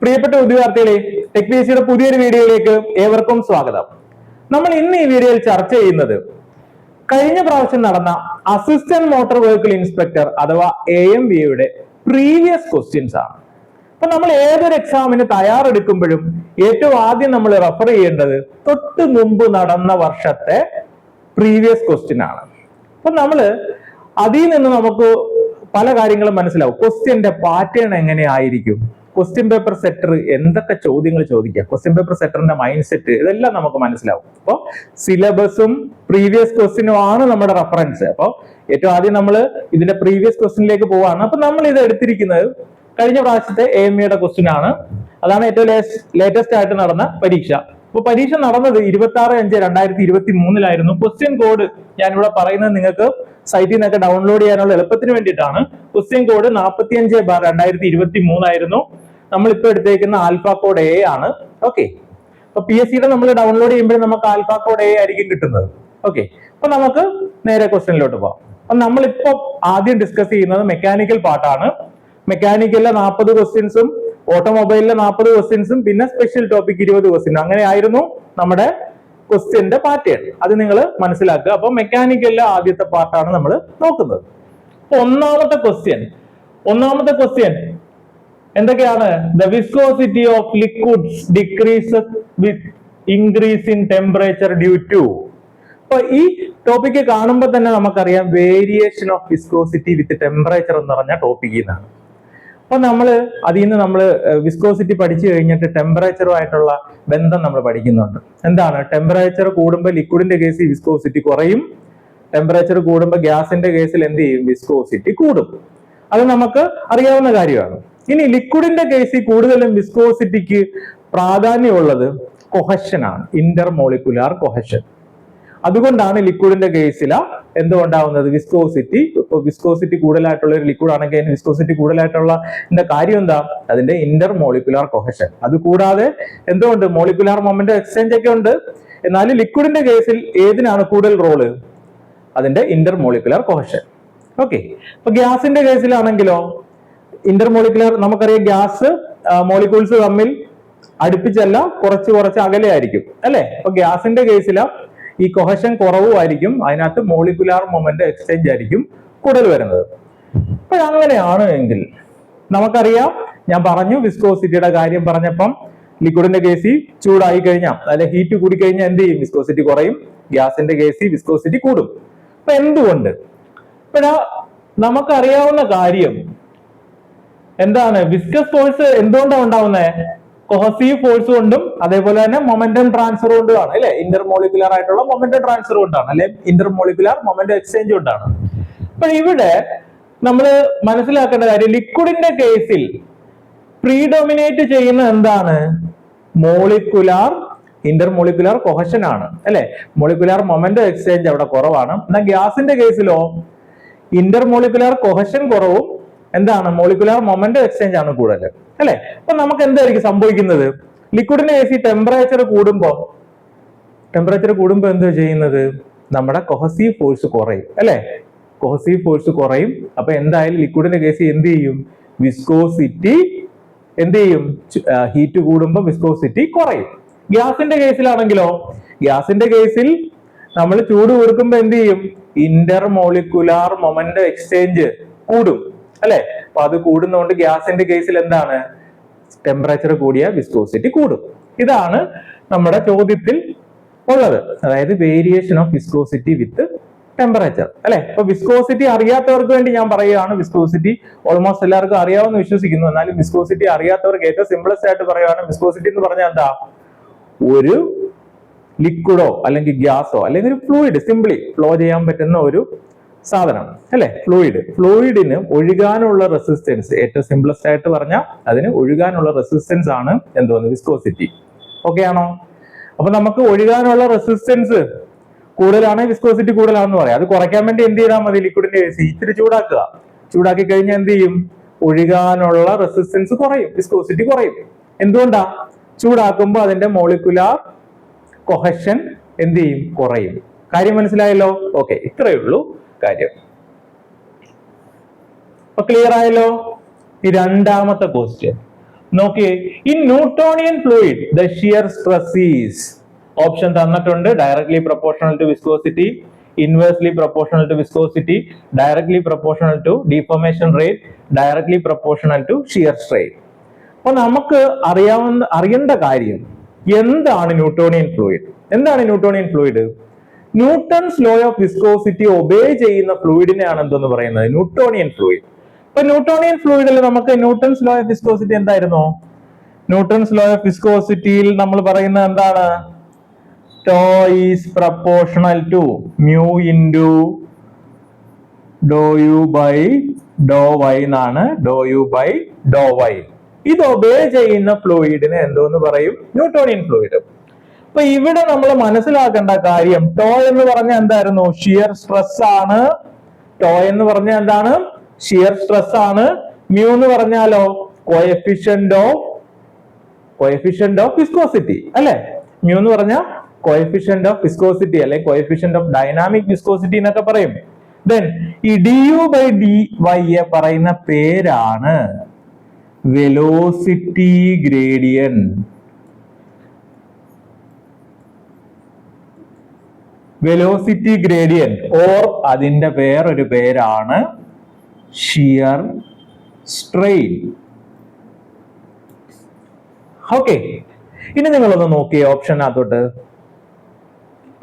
പ്രിയപ്പെട്ട ഉദ്യോഗാർത്ഥികളെ, ടെക് പിഎസ്സിയുടെ പുതിയൊരു വീഡിയോയിലേക്ക് ഏവർക്കും സ്വാഗതം. നമ്മൾ ഇന്ന് ഈ വീഡിയോയിൽ ചർച്ച ചെയ്യുന്നത് കഴിഞ്ഞ പ്രാവശ്യം നടന്ന അസിസ്റ്റന്റ് മോട്ടോർ വെഹിക്കിൾ ഇൻസ്പെക്ടർ അഥവാ AMVയുടെ പ്രീവിയസ് ക്വസ്റ്റ്യൻസ് ആണ്. അപ്പൊ നമ്മൾ ഏതൊരു എക്സാമിന് തയ്യാറെടുക്കുമ്പോഴും ഏറ്റവും ആദ്യം നമ്മൾ റെഫർ ചെയ്യേണ്ടത് തൊട്ട് മുമ്പ് നടന്ന വർഷത്തെ പ്രീവിയസ് ക്വസ്റ്റ്യൻ ആണ്. അപ്പൊ നമ്മള് അതിൽ നിന്ന് നമുക്ക് പല കാര്യങ്ങളും മനസ്സിലാവും. ക്വസ്റ്റ്യന്റെ പാറ്റേൺ എങ്ങനെയായിരിക്കും, ക്വസ്റ്റ്യൻ പേപ്പർ സെറ്റർ എന്തൊക്കെ ചോദ്യങ്ങൾ ചോദിക്കുക, ക്വസ്റ്റ്യൻ പേപ്പർ സെറ്ററിന്റെ മൈൻഡ് സെറ്റ്, ഇതെല്ലാം നമുക്ക് മനസ്സിലാവും. അപ്പോൾ സിലബസും പ്രീവിയസ് ക്വസ്റ്റ്യനും ആണ് നമ്മുടെ റെഫറൻസ്. അപ്പോൾ ഏറ്റവും ആദ്യം നമ്മൾ ഇതിന്റെ പ്രീവിയസ് ക്വസ്റ്റ്യനിലേക്ക് പോവാണ്. അപ്പൊ നമ്മൾ ഇത് എടുത്തിരിക്കുന്നത് കഴിഞ്ഞ പ്രാവശ്യത്തെ AMVയുടെ ക്വസ്റ്റ്യൻ ആണ്. അതാണ് ഏറ്റവും ലേറ്റസ്റ്റ് ആയിട്ട് നടന്ന പരീക്ഷ. അപ്പൊ പരീക്ഷ നടന്നത് 26/5/2023 ക്വസ്റ്റ്യൻ കോഡ് ഞാനിവിടെ പറയുന്നത് നിങ്ങൾക്ക് സൈറ്റിൽ നിന്നൊക്കെ ഡൗൺലോഡ് ചെയ്യാനുള്ള എളുപ്പത്തിന് വേണ്ടിയിട്ടാണ്. ക്വസ്റ്റ്യൻ കോഡ് 45/2023 ആയിരുന്നു. നമ്മളിപ്പോ എടുത്തേക്കുന്ന ആൽഫ കോഡ് A ആണ്. ഓക്കെ, അപ്പൊ PSCയുടെ നമ്മൾ ഡൗൺലോഡ് ചെയ്യുമ്പോൾ നമുക്ക് ആൽഫ കോഡ് A ആയിരിക്കും കിട്ടുന്നത്. ഓക്കെ, അപ്പൊ നമുക്ക് നേരെ ക്വസ്റ്റ്യനിലോട്ട് പോകാം. അപ്പൊ നമ്മളിപ്പോ ആദ്യം ഡിസ്കസ് ചെയ്യുന്നത് മെക്കാനിക്കൽ പാർട്ടാണ്. മെക്കാനിക്കലിലെ 40 ക്വസ്റ്റ്യൻസും ഓട്ടോമൊബൈലിലെ 40 ക്വസ്റ്റ്യൻസും പിന്നെ സ്പെഷ്യൽ ടോപ്പിക് 20 ക്വസ്റ്റ്യൻ, അങ്ങനെയായിരുന്നു നമ്മുടെ ക്വസ്റ്റ്യന്റെ പാറ്റേൺ. അത് നിങ്ങൾ മനസ്സിലാക്കുക. അപ്പൊ മെക്കാനിക്കലിലെ ആദ്യത്തെ പാർട്ടാണ് നമ്മൾ നോക്കുന്നത്. അപ്പൊ ഒന്നാമത്തെ ക്വസ്റ്റ്യൻ എന്തൊക്കെയാണ്? The viscosity of liquids decreases with increase in temperature due to. അപ്പൊ ഈ ടോപ്പിക്ക് കാണുമ്പോൾ തന്നെ നമുക്കറിയാം variation of viscosity with temperature എന്ന് പറഞ്ഞ ടോപ്പിക്കിൽ നിന്നാണ്. അപ്പൊ അതിൽ നിന്ന് നമ്മൾ വിസ്കോസിറ്റി പഠിച്ചു കഴിഞ്ഞിട്ട് ടെമ്പറേച്ചറുമായിട്ടുള്ള ബന്ധം നമ്മൾ പഠിക്കുന്നുണ്ട്. എന്താണ്? ടെമ്പറേച്ചർ കൂടുമ്പോൾ ലിക്വിഡിന്റെ കേസിൽ വിസ്കോസിറ്റി കുറയും, ടെമ്പറേച്ചർ കൂടുമ്പോൾ ഗ്യാസിന്റെ കേസിൽ എന്ത് ചെയ്യും? വിസ്കോസിറ്റി കൂടും. അത് നമുക്ക് അറിയാവുന്ന കാര്യമാണ്. ഇനി ലിക്വിഡിന്റെ കേസിൽ കൂടുതലും വിസ്കോസിറ്റിക്ക് പ്രാധാന്യമുള്ളത് കൊഹഷൻ ആണ്, ഇന്റർമോളിക്കുലാർ കൊഹഷൻ. അതുകൊണ്ടാണ് ലിക്വിഡിന്റെ കേസിൽ എന്തുകൊണ്ടാവുന്നത്? വിസ്കോസിറ്റി. ഇപ്പൊ വിസ്കോസിറ്റി കൂടുതലായിട്ടുള്ള ഒരു ലിക്വിഡ് ആണെങ്കിൽ അതിന് വിസ്കോസിറ്റി കൂടുതലായിട്ടുള്ള കാര്യം എന്താ? അതിന്റെ ഇന്റർമോളിക്കുലാർ കൊഹഷൻ. അത് കൂടാതെ എന്തുകൊണ്ട്? മോളിക്കുലാർ മൊമെന്റ് എക്സ്ചേഞ്ച് ഒക്കെ ഉണ്ട്. എന്നാലും ലിക്വിഡിന്റെ കേസിൽ ഏതിനാണ് കൂടുതൽ റോള്? അതിന്റെ ഇന്റർമോളിക്കുലാർ കൊഹഷൻ. ഓക്കെ, അപ്പൊ ഗ്യാസിന്റെ കേസിലാണെങ്കിലോ ഇന്റർമോളിക്കുലാർ, നമുക്കറിയാം ഗ്യാസ് മോളിക്യൂൾസ് തമ്മിൽ അടുപ്പിച്ചല്ല, കുറച്ച് അകലെ ആയിരിക്കും അല്ലെ. അപ്പൊ ഗ്യാസിന്റെ കേസിൽ ഈ കൊഹഷൻ കുറവുമായിരിക്കും, അതിനകത്ത് മോളിക്കുലാർ മൊമെന്റ് എക്സ്ചേഞ്ച് ആയിരിക്കും കൂടുതൽ വരുന്നത്. അപ്പൊ അങ്ങനെയാണ് എങ്കിൽ നമുക്കറിയാം, ഞാൻ പറഞ്ഞു വിസ്കോസിറ്റിയുടെ കാര്യം പറഞ്ഞപ്പം ലിക്വിഡിന്റെ കേസിൽ ചൂടായി കഴിഞ്ഞാൽ അല്ലെ ഹീറ്റ് കൂടി കഴിഞ്ഞാൽ എന്ത് ചെയ്യും? വിസ്കോസിറ്റി കുറയും. ഗ്യാസിന്റെ കേസിൽ വിസ്കോസിറ്റി കൂടും. അപ്പൊ എന്തുകൊണ്ട്? ഇപ്പഴാ നമുക്കറിയാവുന്ന കാര്യം എന്താണ്? വിസ്കസ് ഫോഴ്സ് എന്തുകൊണ്ടാണ് ഉണ്ടാവുന്നത്? കൊഹസീവ് ഫോഴ്സ് കൊണ്ടും അതേപോലെ തന്നെ മൊമെന്റം ട്രാൻസ്ഫർ കൊണ്ടുമാണ് അല്ലെ. ഇന്റർമോളിക്കുലർ ആയിട്ടുള്ള മൊമെന്റം ട്രാൻസ്ഫർ കൊണ്ടാണ് അല്ലെ, ഇന്റർമോളിക്കുലർ മൊമെന്റം എക്സ്ചേഞ്ച് കൊണ്ടാണ്. അപ്പൊ ഇവിടെ നമ്മൾ മനസ്സിലാക്കേണ്ട കാര്യം, ലിക്വിഡിന്റെ കേസിൽ പ്രീഡോമിനേറ്റ് ചെയ്യുന്ന എന്താണ്? മോളിക്കുലാർ ഇന്റർമോളിക്കുലാർ കൊഹഷൻ ആണ് അല്ലെ. മോളിക്കുലാർ മൊമെന്റം എക്സ്ചേഞ്ച് അവിടെ കുറവാണ്. എന്നാൽ ഗ്യാസിന്റെ കേസിലോ ഇന്റർമോളിക്കുലാർ കൊഹഷൻ കുറവും എന്താണ്? മോളിക്കുലാർ മൊമെന്റം എക്സ്ചേഞ്ച് ആണ് കൂടുതൽ അല്ലെ. അപ്പൊ നമുക്ക് എന്തായിരിക്കും സംഭവിക്കുന്നത്? ലിക്വിഡിന്റെ കേസിൽ ടെമ്പറേച്ചർ കൂടുമ്പോ എന്താ ചെയ്യുന്നത്? നമ്മുടെ കൊഹസീവ് ഫോഴ്സ് കുറയും അല്ലെ. കൊഹസീവ് ഫോഴ്സ് കുറയും. അപ്പൊ എന്തായാലും ലിക്വിഡിന്റെ കേസിൽ എന്ത് ചെയ്യും? വിസ്കോസിറ്റി എന്ത് ചെയ്യും? ഹീറ്റ് കൂടുമ്പോൾ വിസ്കോസിറ്റി കുറയും. ഗ്യാസിന്റെ കേസിലാണെങ്കിലോ, ഗ്യാസിന്റെ കേസിൽ നമ്മൾ ചൂട് കൊടുക്കുമ്പോൾ എന്ത് ചെയ്യും? ഇന്റർമോളിക്കുലാർ മൊമെന്റം എക്സ്ചേഞ്ച് കൂടും അല്ലെ. അപ്പൊ അത് കൂടുന്നതുകൊണ്ട് ഗ്യാസിന്റെ കേസിൽ എന്താണ്? ടെമ്പറേച്ചർ കൂടിയ വിസ്കോസിറ്റി കൂടും. ഇതാണ് നമ്മുടെ ചോദ്യത്തിൽ ഉള്ളത്. അതായത് variation of viscosity with temperature അല്ലെ. അപ്പൊ വിസ്കോസിറ്റി അറിയാത്തവർക്ക് വേണ്ടി ഞാൻ പറയുകയാണ്. വിസ്കോസിറ്റി ഓൾമോസ്റ്റ് എല്ലാവർക്കും അറിയാമെന്ന് വിശ്വസിക്കുന്നു. എന്നാലും വിസ്കോസിറ്റി അറിയാത്തവർക്ക് ഏറ്റവും സിംപ്ലസ്റ്റ് ആയിട്ട് പറയുകയാണ്, വിസ്കോസിറ്റി എന്ന് പറഞ്ഞാൽ എന്താ? ഒരു ലിക്വിഡോ അല്ലെങ്കിൽ ഗ്യാസോ അല്ലെങ്കിൽ ഒരു ഫ്ലൂയിഡ് സിംപ്ലി ഫ്ലോ ചെയ്യാൻ പറ്റുന്ന ഒരു സാധനം അല്ലെ. ഫ്ലൂയിഡിന് ഒഴുകാനുള്ള റെസിസ്റ്റൻസ്, ഏറ്റവും സിംപ്ലസ്റ്റ് ആയിട്ട് പറഞ്ഞാൽ അതിന് ഒഴുകാനുള്ള റെസിസ്റ്റൻസ് ആണ് എന്തോന്ന്? വിസ്കോസിറ്റി. ഓക്കെ ആണോ? അപ്പൊ നമുക്ക് ഒഴുകാനുള്ള റെസിസ്റ്റൻസ് കൂടുതലാണെങ്കിൽ വിസ്കോസിറ്റി കൂടുതലാണെന്ന് പറയാം. അത് കുറയ്ക്കാൻ വേണ്ടി എന്ത് ചെയ്താൽ മതി? ലിക്വിഡിന്റെ കേസ് ഇത്തിരി ചൂടാക്കി കഴിഞ്ഞാൽ എന്ത് ചെയ്യും? ഒഴുകാനുള്ള റെസിസ്റ്റൻസ് കുറയും, വിസ്കോസിറ്റി കുറയും. എന്തുകൊണ്ടാ? ചൂടാക്കുമ്പോൾ അതിന്റെ മോളിക്കുലാർ കൊഹഷൻ എന്ത് ചെയ്യും? കുറയും. കാര്യം മനസ്സിലായല്ലോ? ഓക്കെ, ഇത്രയേ ഉള്ളൂ കാര്യം. അപ്പൊ ക്ലിയർ ആയല്ലോ? ഈ രണ്ടാമത്തെ ക്വസ്റ്റ്യൻ, നോക്കിയേ, in Newtonian fluid the shear stress is, option തന്നിട്ടുണ്ട്, directly proportional to viscosity, inversely proportional to viscosity, directly proportional to deformation rate, directly proportional to shear strain. അപ്പൊ നമുക്ക് അറിയേണ്ട കാര്യം എന്താണ് ന്യൂട്ടോണിയൻ ഫ്ലൂയിഡ്. എന്താണ് Newtonian fluid? Newton's law of viscosity obey ചെയ്യുന്ന ഫ്ലൂയിഡിനെയാണ് എന്തെന്ന് പറയുന്നത്? Newtonian fluid. ഇപ്പൊ ന്യൂട്ടോണിയൻ ഫ്ലൂയിഡിൽ നമുക്ക് ന്യൂട്ടൺസ് ലോ ഓഫ് വിസ്കോസിറ്റി എന്തായിരുന്നു? ന്യൂട്ടൺസ് ലോ ഓഫ് വിസ്കോസിറ്റിയിൽ നമ്മൾ പറയുന്നത് എന്താണ്? Tau is proportional to mu into do u by do y എന്നാണ്. Do u by do y. ഇത് ഒബേ ചെയ്യുന്ന ഫ്ലൂയിഡിനെ എന്തോന്ന് പറയും? Newtonian fluid. അപ്പൊ ഇവിടെ നമ്മൾ മനസ്സിലാക്കേണ്ട കാര്യം, ടോ എന്ന് പറഞ്ഞാൽ എന്തായിരുന്നു? ഷിയർ സ്ട്രെസ് ആണ്. ടോ എന്ന് പറഞ്ഞാൽ എന്താണ്? ഷിയർ സ്ട്രെസ് ആണ്. മ്യൂ എന്ന് പറഞ്ഞാലോ കോഎഫിഷ്യന്റ് ഓഫ് വിസ്കോസിറ്റി അല്ലെ? മ്യൂ എന്ന് പറഞ്ഞാൽ കോഎഫിഷ്യന്റ് ഓഫ് വിസ്കോസിറ്റി അല്ലെ കോഎഫിഷ്യന്റ് ഓഫ് ഡൈനാമിക് വിസ്കോസിറ്റി എന്നൊക്കെ പറയും. ദെൻ ഈ d u by d y പറയുന്ന പേരാണ് velocity gradient. Velocity gradient or അതിന്റെ വേറൊരു പേരാണ് ഷിയർ സ്ട്രെയിൻ. ഓക്കെ, ഇനി നിങ്ങളൊന്ന് നോക്കിയേ ഓപ്ഷനകത്തോട്ട്.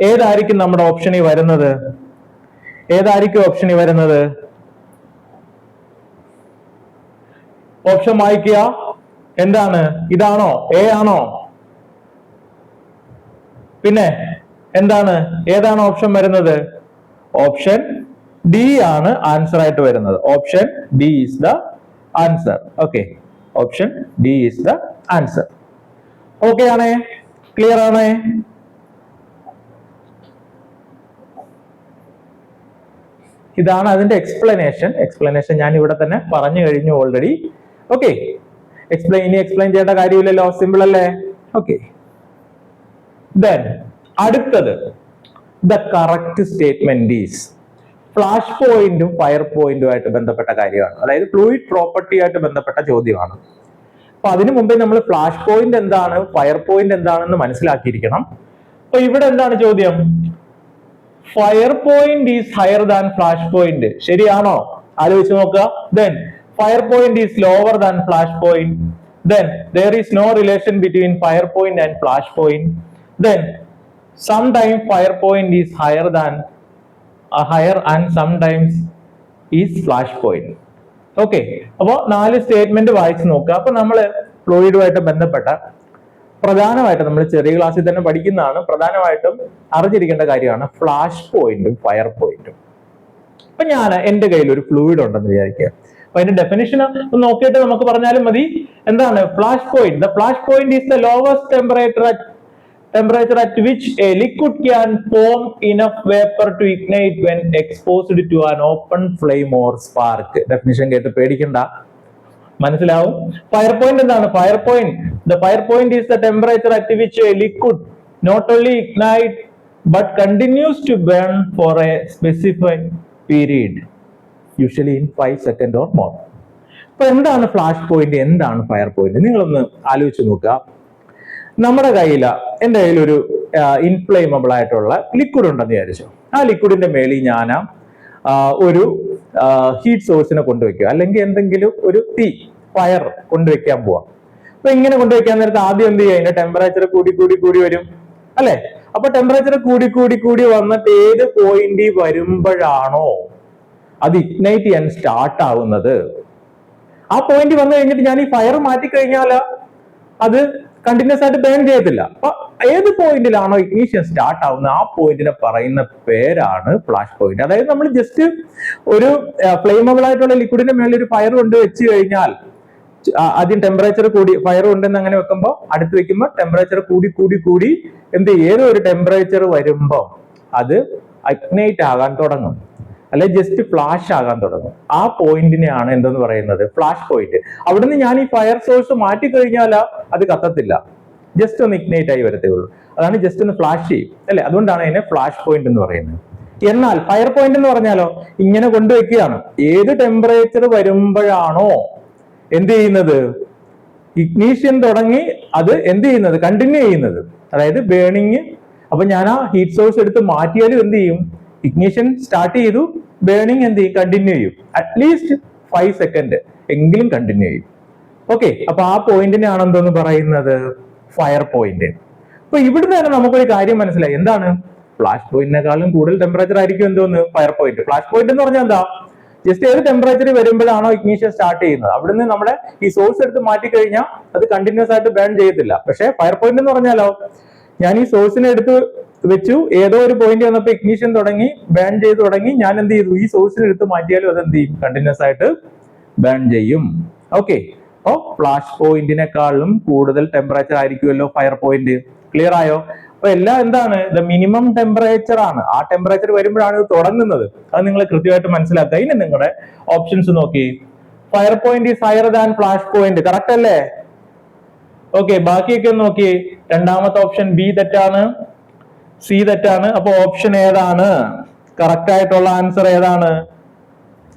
ഏതായിരിക്കും നമ്മുടെ ഓപ്ഷനിൽ വരുന്നത്? ഏതായിരിക്കും ഓപ്ഷനിൽ വരുന്നത്? ഓപ്ഷൻ വായിക്കുക. എന്താണ്? ഇതാണോ? എ ആണോ? പിന്നെ എന്താണ്? ഏതാണ് ഓപ്ഷൻ വരുന്നത്? ഓപ്ഷൻ ഡി ആണ് ആൻസർ ആയിട്ട് വരുന്നത്. Option D is the answer. Okay, option D is the answer. Okay ആണേ? ക്ലിയർ ആണേ? ഇതാണ് അതിന്റെ എക്സ്പ്ലനേഷൻ ഞാൻ ഇവിടെ തന്നെ പറഞ്ഞു കഴിഞ്ഞു ഓൾറെഡി. ഓക്കെ, ഇനി എക്സ്പ്ലെയിൻ ചെയ്യേണ്ട കാര്യമില്ലല്ലോ, സിമ്പിൾ അല്ലേ? ഓക്കെ, ദെൻ അടുത്തത് the correct statement is. Flash പോയിന്റും ഫയർ പോയിന്റും ആയിട്ട് ബന്ധപ്പെട്ട കാര്യമാണ്, അതായത് ഫ്ലൂയിഡ് പ്രോപ്പർട്ടി ആയിട്ട് ബന്ധപ്പെട്ട ചോദ്യമാണ്. അപ്പൊ അതിനു മുമ്പേ നമ്മൾ ഫ്ലാഷ് പോയിന്റ് എന്താണ്, ഫയർ പോയിന്റ് എന്താണെന്ന് മനസ്സിലാക്കിയിരിക്കണം. അപ്പൊ ഇവിടെ എന്താണ് ചോദ്യം? Fire point is higher than flash point. ശരിയാണോ? ആലോചിച്ച് നോക്കുക. Then fire point is lower than flash point. Then there is no relation between fire point and flash point. Then sometimes fire point is higher and sometimes is flash point. Okay, അപ്പോൾ 4 statement വായിച്ചു നോക്കുക. അപ്പൊ നമ്മൾ ഫ്ലൂയിഡുമായിട്ട് ബന്ധപ്പെട്ട പ്രധാനമായിട്ടും നമ്മൾ ചെറിയ ക്ലാസ്സിൽ തന്നെ പഠിക്കുന്നതാണ്, പ്രധാനമായിട്ടും അറിഞ്ഞിരിക്കേണ്ട കാര്യമാണ് ഫ്ലാഷ് പോയിന്റും ഫയർ പോയിന്റും. അപ്പൊ ഞാൻ എന്റെ കയ്യിൽ ഒരു ഫ്ലൂയിഡ് ഉണ്ടെന്ന് വിചാരിക്കുക. അപ്പൊ അതിന്റെ ഡെഫിനിഷൻ നോക്കിയിട്ട് നമുക്ക് പറഞ്ഞാലും മതി. എന്താണ് flash point? The flash point is the lowest temperature at which a liquid can form enough vapor to ignite when exposed to an open flame or spark. Definition കേട്ട് പേടിക്കണ്ട, മനസ്സിലാവും. ഫയർ പോയിന്റ് എന്താണ്? the fire point is the temperature at which a liquid not only ignite but continues to burn for a specified period, usually in 5 seconds or more. അപ്പൊ എന്താണ് flash point, എന്താണ് fire point? നിങ്ങളൊന്ന് ആലോചിച്ച് നോക്കുക. നമ്മുടെ എൻ്റെ കയ്യിൽ ഒരു ഇൻഫ്ലേമബിൾ ആയിട്ടുള്ള ലിക്വിഡ് ഉണ്ടെന്ന് വിചാരിച്ചു. ആ ലിക്വിഡിന്റെ മേളിൽ ഞാൻ ഒരു ഹീറ്റ് സോഴ്സിനെ കൊണ്ടുവയ്ക്കുക, അല്ലെങ്കിൽ എന്തെങ്കിലും ഒരു ഫയർ കൊണ്ടുവയ്ക്കാൻ പോവാം. അപ്പൊ ഇങ്ങനെ കൊണ്ടുവയ്ക്കാൻ നേരത്തെ ആദ്യം എന്ത് ചെയ്യുക? അതിന്റെ ടെമ്പറേച്ചർ കൂടി വരും അല്ലെ? അപ്പൊ ടെമ്പറേച്ചർ കൂടി വന്നിട്ട് ഏത് പോയിന്റ് വരുമ്പോഴാണോ അത് ഇഗ്നൈറ്റ് ചെയ്യാൻ സ്റ്റാർട്ട് ആവുന്നത്, ആ പോയിന്റ് വന്നു കഴിഞ്ഞിട്ട് ഞാൻ ഈ ഫയർ മാറ്റി കഴിഞ്ഞാൽ അത് കണ്ടിന്യൂസ് ആയിട്ട് ബേൺ ചെയ്യത്തില്ല. അപ്പൊ ഏത് പോയിന്റിലാണോ ഇഗ്നീഷൻ സ്റ്റാർട്ട് ആവുന്നത് ആ പോയിന്റിനെ പറയുന്ന പേരാണ് ഫ്ലാഷ് പോയിന്റ്. അതായത് നമ്മൾ ജസ്റ്റ് ഒരു ഫ്ലെയിമബിൾ ആയിട്ടുള്ള ലിക്വിഡിന്റെ മേളിൽ ഒരു ഫയർ കൊണ്ട് വെച്ച് കഴിഞ്ഞാൽ ആദ്യം ടെമ്പറേച്ചർ കൂടി, ഫയർ ഉണ്ടെന്ന് അങ്ങനെ വെക്കുമ്പോൾ അടുത്ത് വെക്കുമ്പോൾ ടെമ്പറേച്ചർ കൂടി ഏതോ ഒരു ടെമ്പറേച്ചർ വരുമ്പോൾ അത് ഇഗ്നൈറ്റ് ആകാൻ തുടങ്ങും, അല്ലെ ജസ്റ്റ് ഫ്ലാഷ് ആകാൻ തുടങ്ങും. ആ പോയിന്റിനെയാണ് എന്തെന്ന് പറയുന്നത്? Flash point. അവിടുന്ന് ഞാൻ ഈ ഫയർ സോഴ്സ് മാറ്റി കഴിഞ്ഞാൽ അത് കത്തത്തില്ല, ജസ്റ്റ് ഒന്ന് ഇഗ്നൈറ്റ് ആയി വരത്തേ ഉള്ളൂ. അതാണ് ജസ്റ്റ് ഒന്ന് ഫ്ലാഷ് ചെയ്യും അല്ലെ? അതുകൊണ്ടാണ് അതിനെ ഫ്ലാഷ് പോയിന്റ് എന്ന് പറയുന്നത്. എന്നാൽ ഫയർ പോയിന്റ് എന്ന് പറഞ്ഞാലോ ഇങ്ങനെ കൊണ്ടുവയ്ക്കുകയാണ്. ഏത് ടെമ്പറേച്ചർ വരുമ്പോഴാണോ എന്ത് ചെയ്യുന്നത്? ഇഗ്നീഷ്യൻ തുടങ്ങി അത് എന്ത് ചെയ്യുന്നത്, കണ്ടിന്യൂ ചെയ്യുന്നത്, അതായത് ബേണിങ്. അപ്പൊ ഞാൻ ആ ഹീറ്റ് സോഴ്സ് എടുത്ത് മാറ്റിയാലും എന്ത് ചെയ്യും, ഇഗ്നീഷൻ സ്റ്റാർട്ട് ചെയ്തു, ബേണിങ് എന്ത് ചെയ്യും, കണ്ടിന്യൂ ചെയ്യും. അറ്റ്ലീസ്റ്റ് 5 സെക്കൻഡ് എങ്കിലും കണ്ടിന്യൂ ചെയ്യും. ഓക്കെ, അപ്പൊ ആ പോയിന്റിനെയാണ് എന്തോന്ന് പറയുന്നത്, ഫയർ പോയിന്റ്. അപ്പൊ ഇവിടുന്ന് തന്നെ നമുക്കൊരു കാര്യം മനസ്സിലായി. എന്താണ്, ഫ്ലാഷ് പോയിന്റിനെക്കാളും കൂടുതൽ ടെമ്പറേച്ചർ ആയിരിക്കും എന്തോന്ന്, ഫയർ പോയിന്റ്. ഫ്ലാഷ് പോയിന്റ് എന്ന് പറഞ്ഞാൽ എന്താ, ജസ്റ്റ് ഏത് ടെമ്പറേച്ചർ വരുമ്പോഴാണോ ഇഗ്നീഷൻ സ്റ്റാർട്ട് ചെയ്യുന്നത്, അവിടുന്ന് നമ്മുടെ ഈ സോഴ്സ് എടുത്ത് മാറ്റി കഴിഞ്ഞാൽ അത് കണ്ടിന്യൂസ് ആയിട്ട് ബേൺ ചെയ്യത്തില്ല. പക്ഷെ ഫയർ പോയിന്റ് എന്ന് പറഞ്ഞാലോ, ഞാൻ ഈ സോഴ്സിനെ എടുത്ത് വെച്ചു, ഏതോ ഒരു പോയിന്റ് വന്നപ്പോൾ ഇഗ്നീഷൻ തുടങ്ങി, ബേൺ ചെയ്ത് തുടങ്ങി, ഞാൻ എന്ത് ചെയ്തു, ഈ സോഴ്സിനെ എടുത്ത് മാറ്റിയാലും അത് എന്ത് ചെയ്യും, കണ്ടിന്യൂസ് ആയിട്ട് ബേൺ ചെയ്യും. ഓക്കെ, അപ്പോ ഫ്ലാഷ് പോയിന്റിനെക്കാളും കൂടുതൽ ടെമ്പറേച്ചർ ആയിരിക്കുമല്ലോ ഫയർ പോയിന്റ്. ക്ലിയർ ആയോ? അപ്പൊ എല്ലാം എന്താണ്, ദ മിനിമം ടെമ്പറേച്ചർ ആണ്. ആ ടെമ്പറേച്ചർ വരുമ്പോഴാണ് ഇത് തുടങ്ങുന്നത്. അത് നിങ്ങൾ കൃത്യമായിട്ട് മനസ്സിലാക്കുക. ഇനി നിങ്ങളുടെ ഓപ്ഷൻസ് നോക്കി. Fire point is higher than flash point, correct അല്ലേ? ഓക്കെ, ബാക്കിയൊക്കെ നോക്കി. രണ്ടാമത്തെ ഓപ്ഷൻ ബി തെറ്റാണ്, സി തെറ്റാണ്. അപ്പൊ ഓപ്ഷൻ ഏതാണ് കറക്റ്റ് ആയിട്ടുള്ള ആൻസർ? ഏതാണ്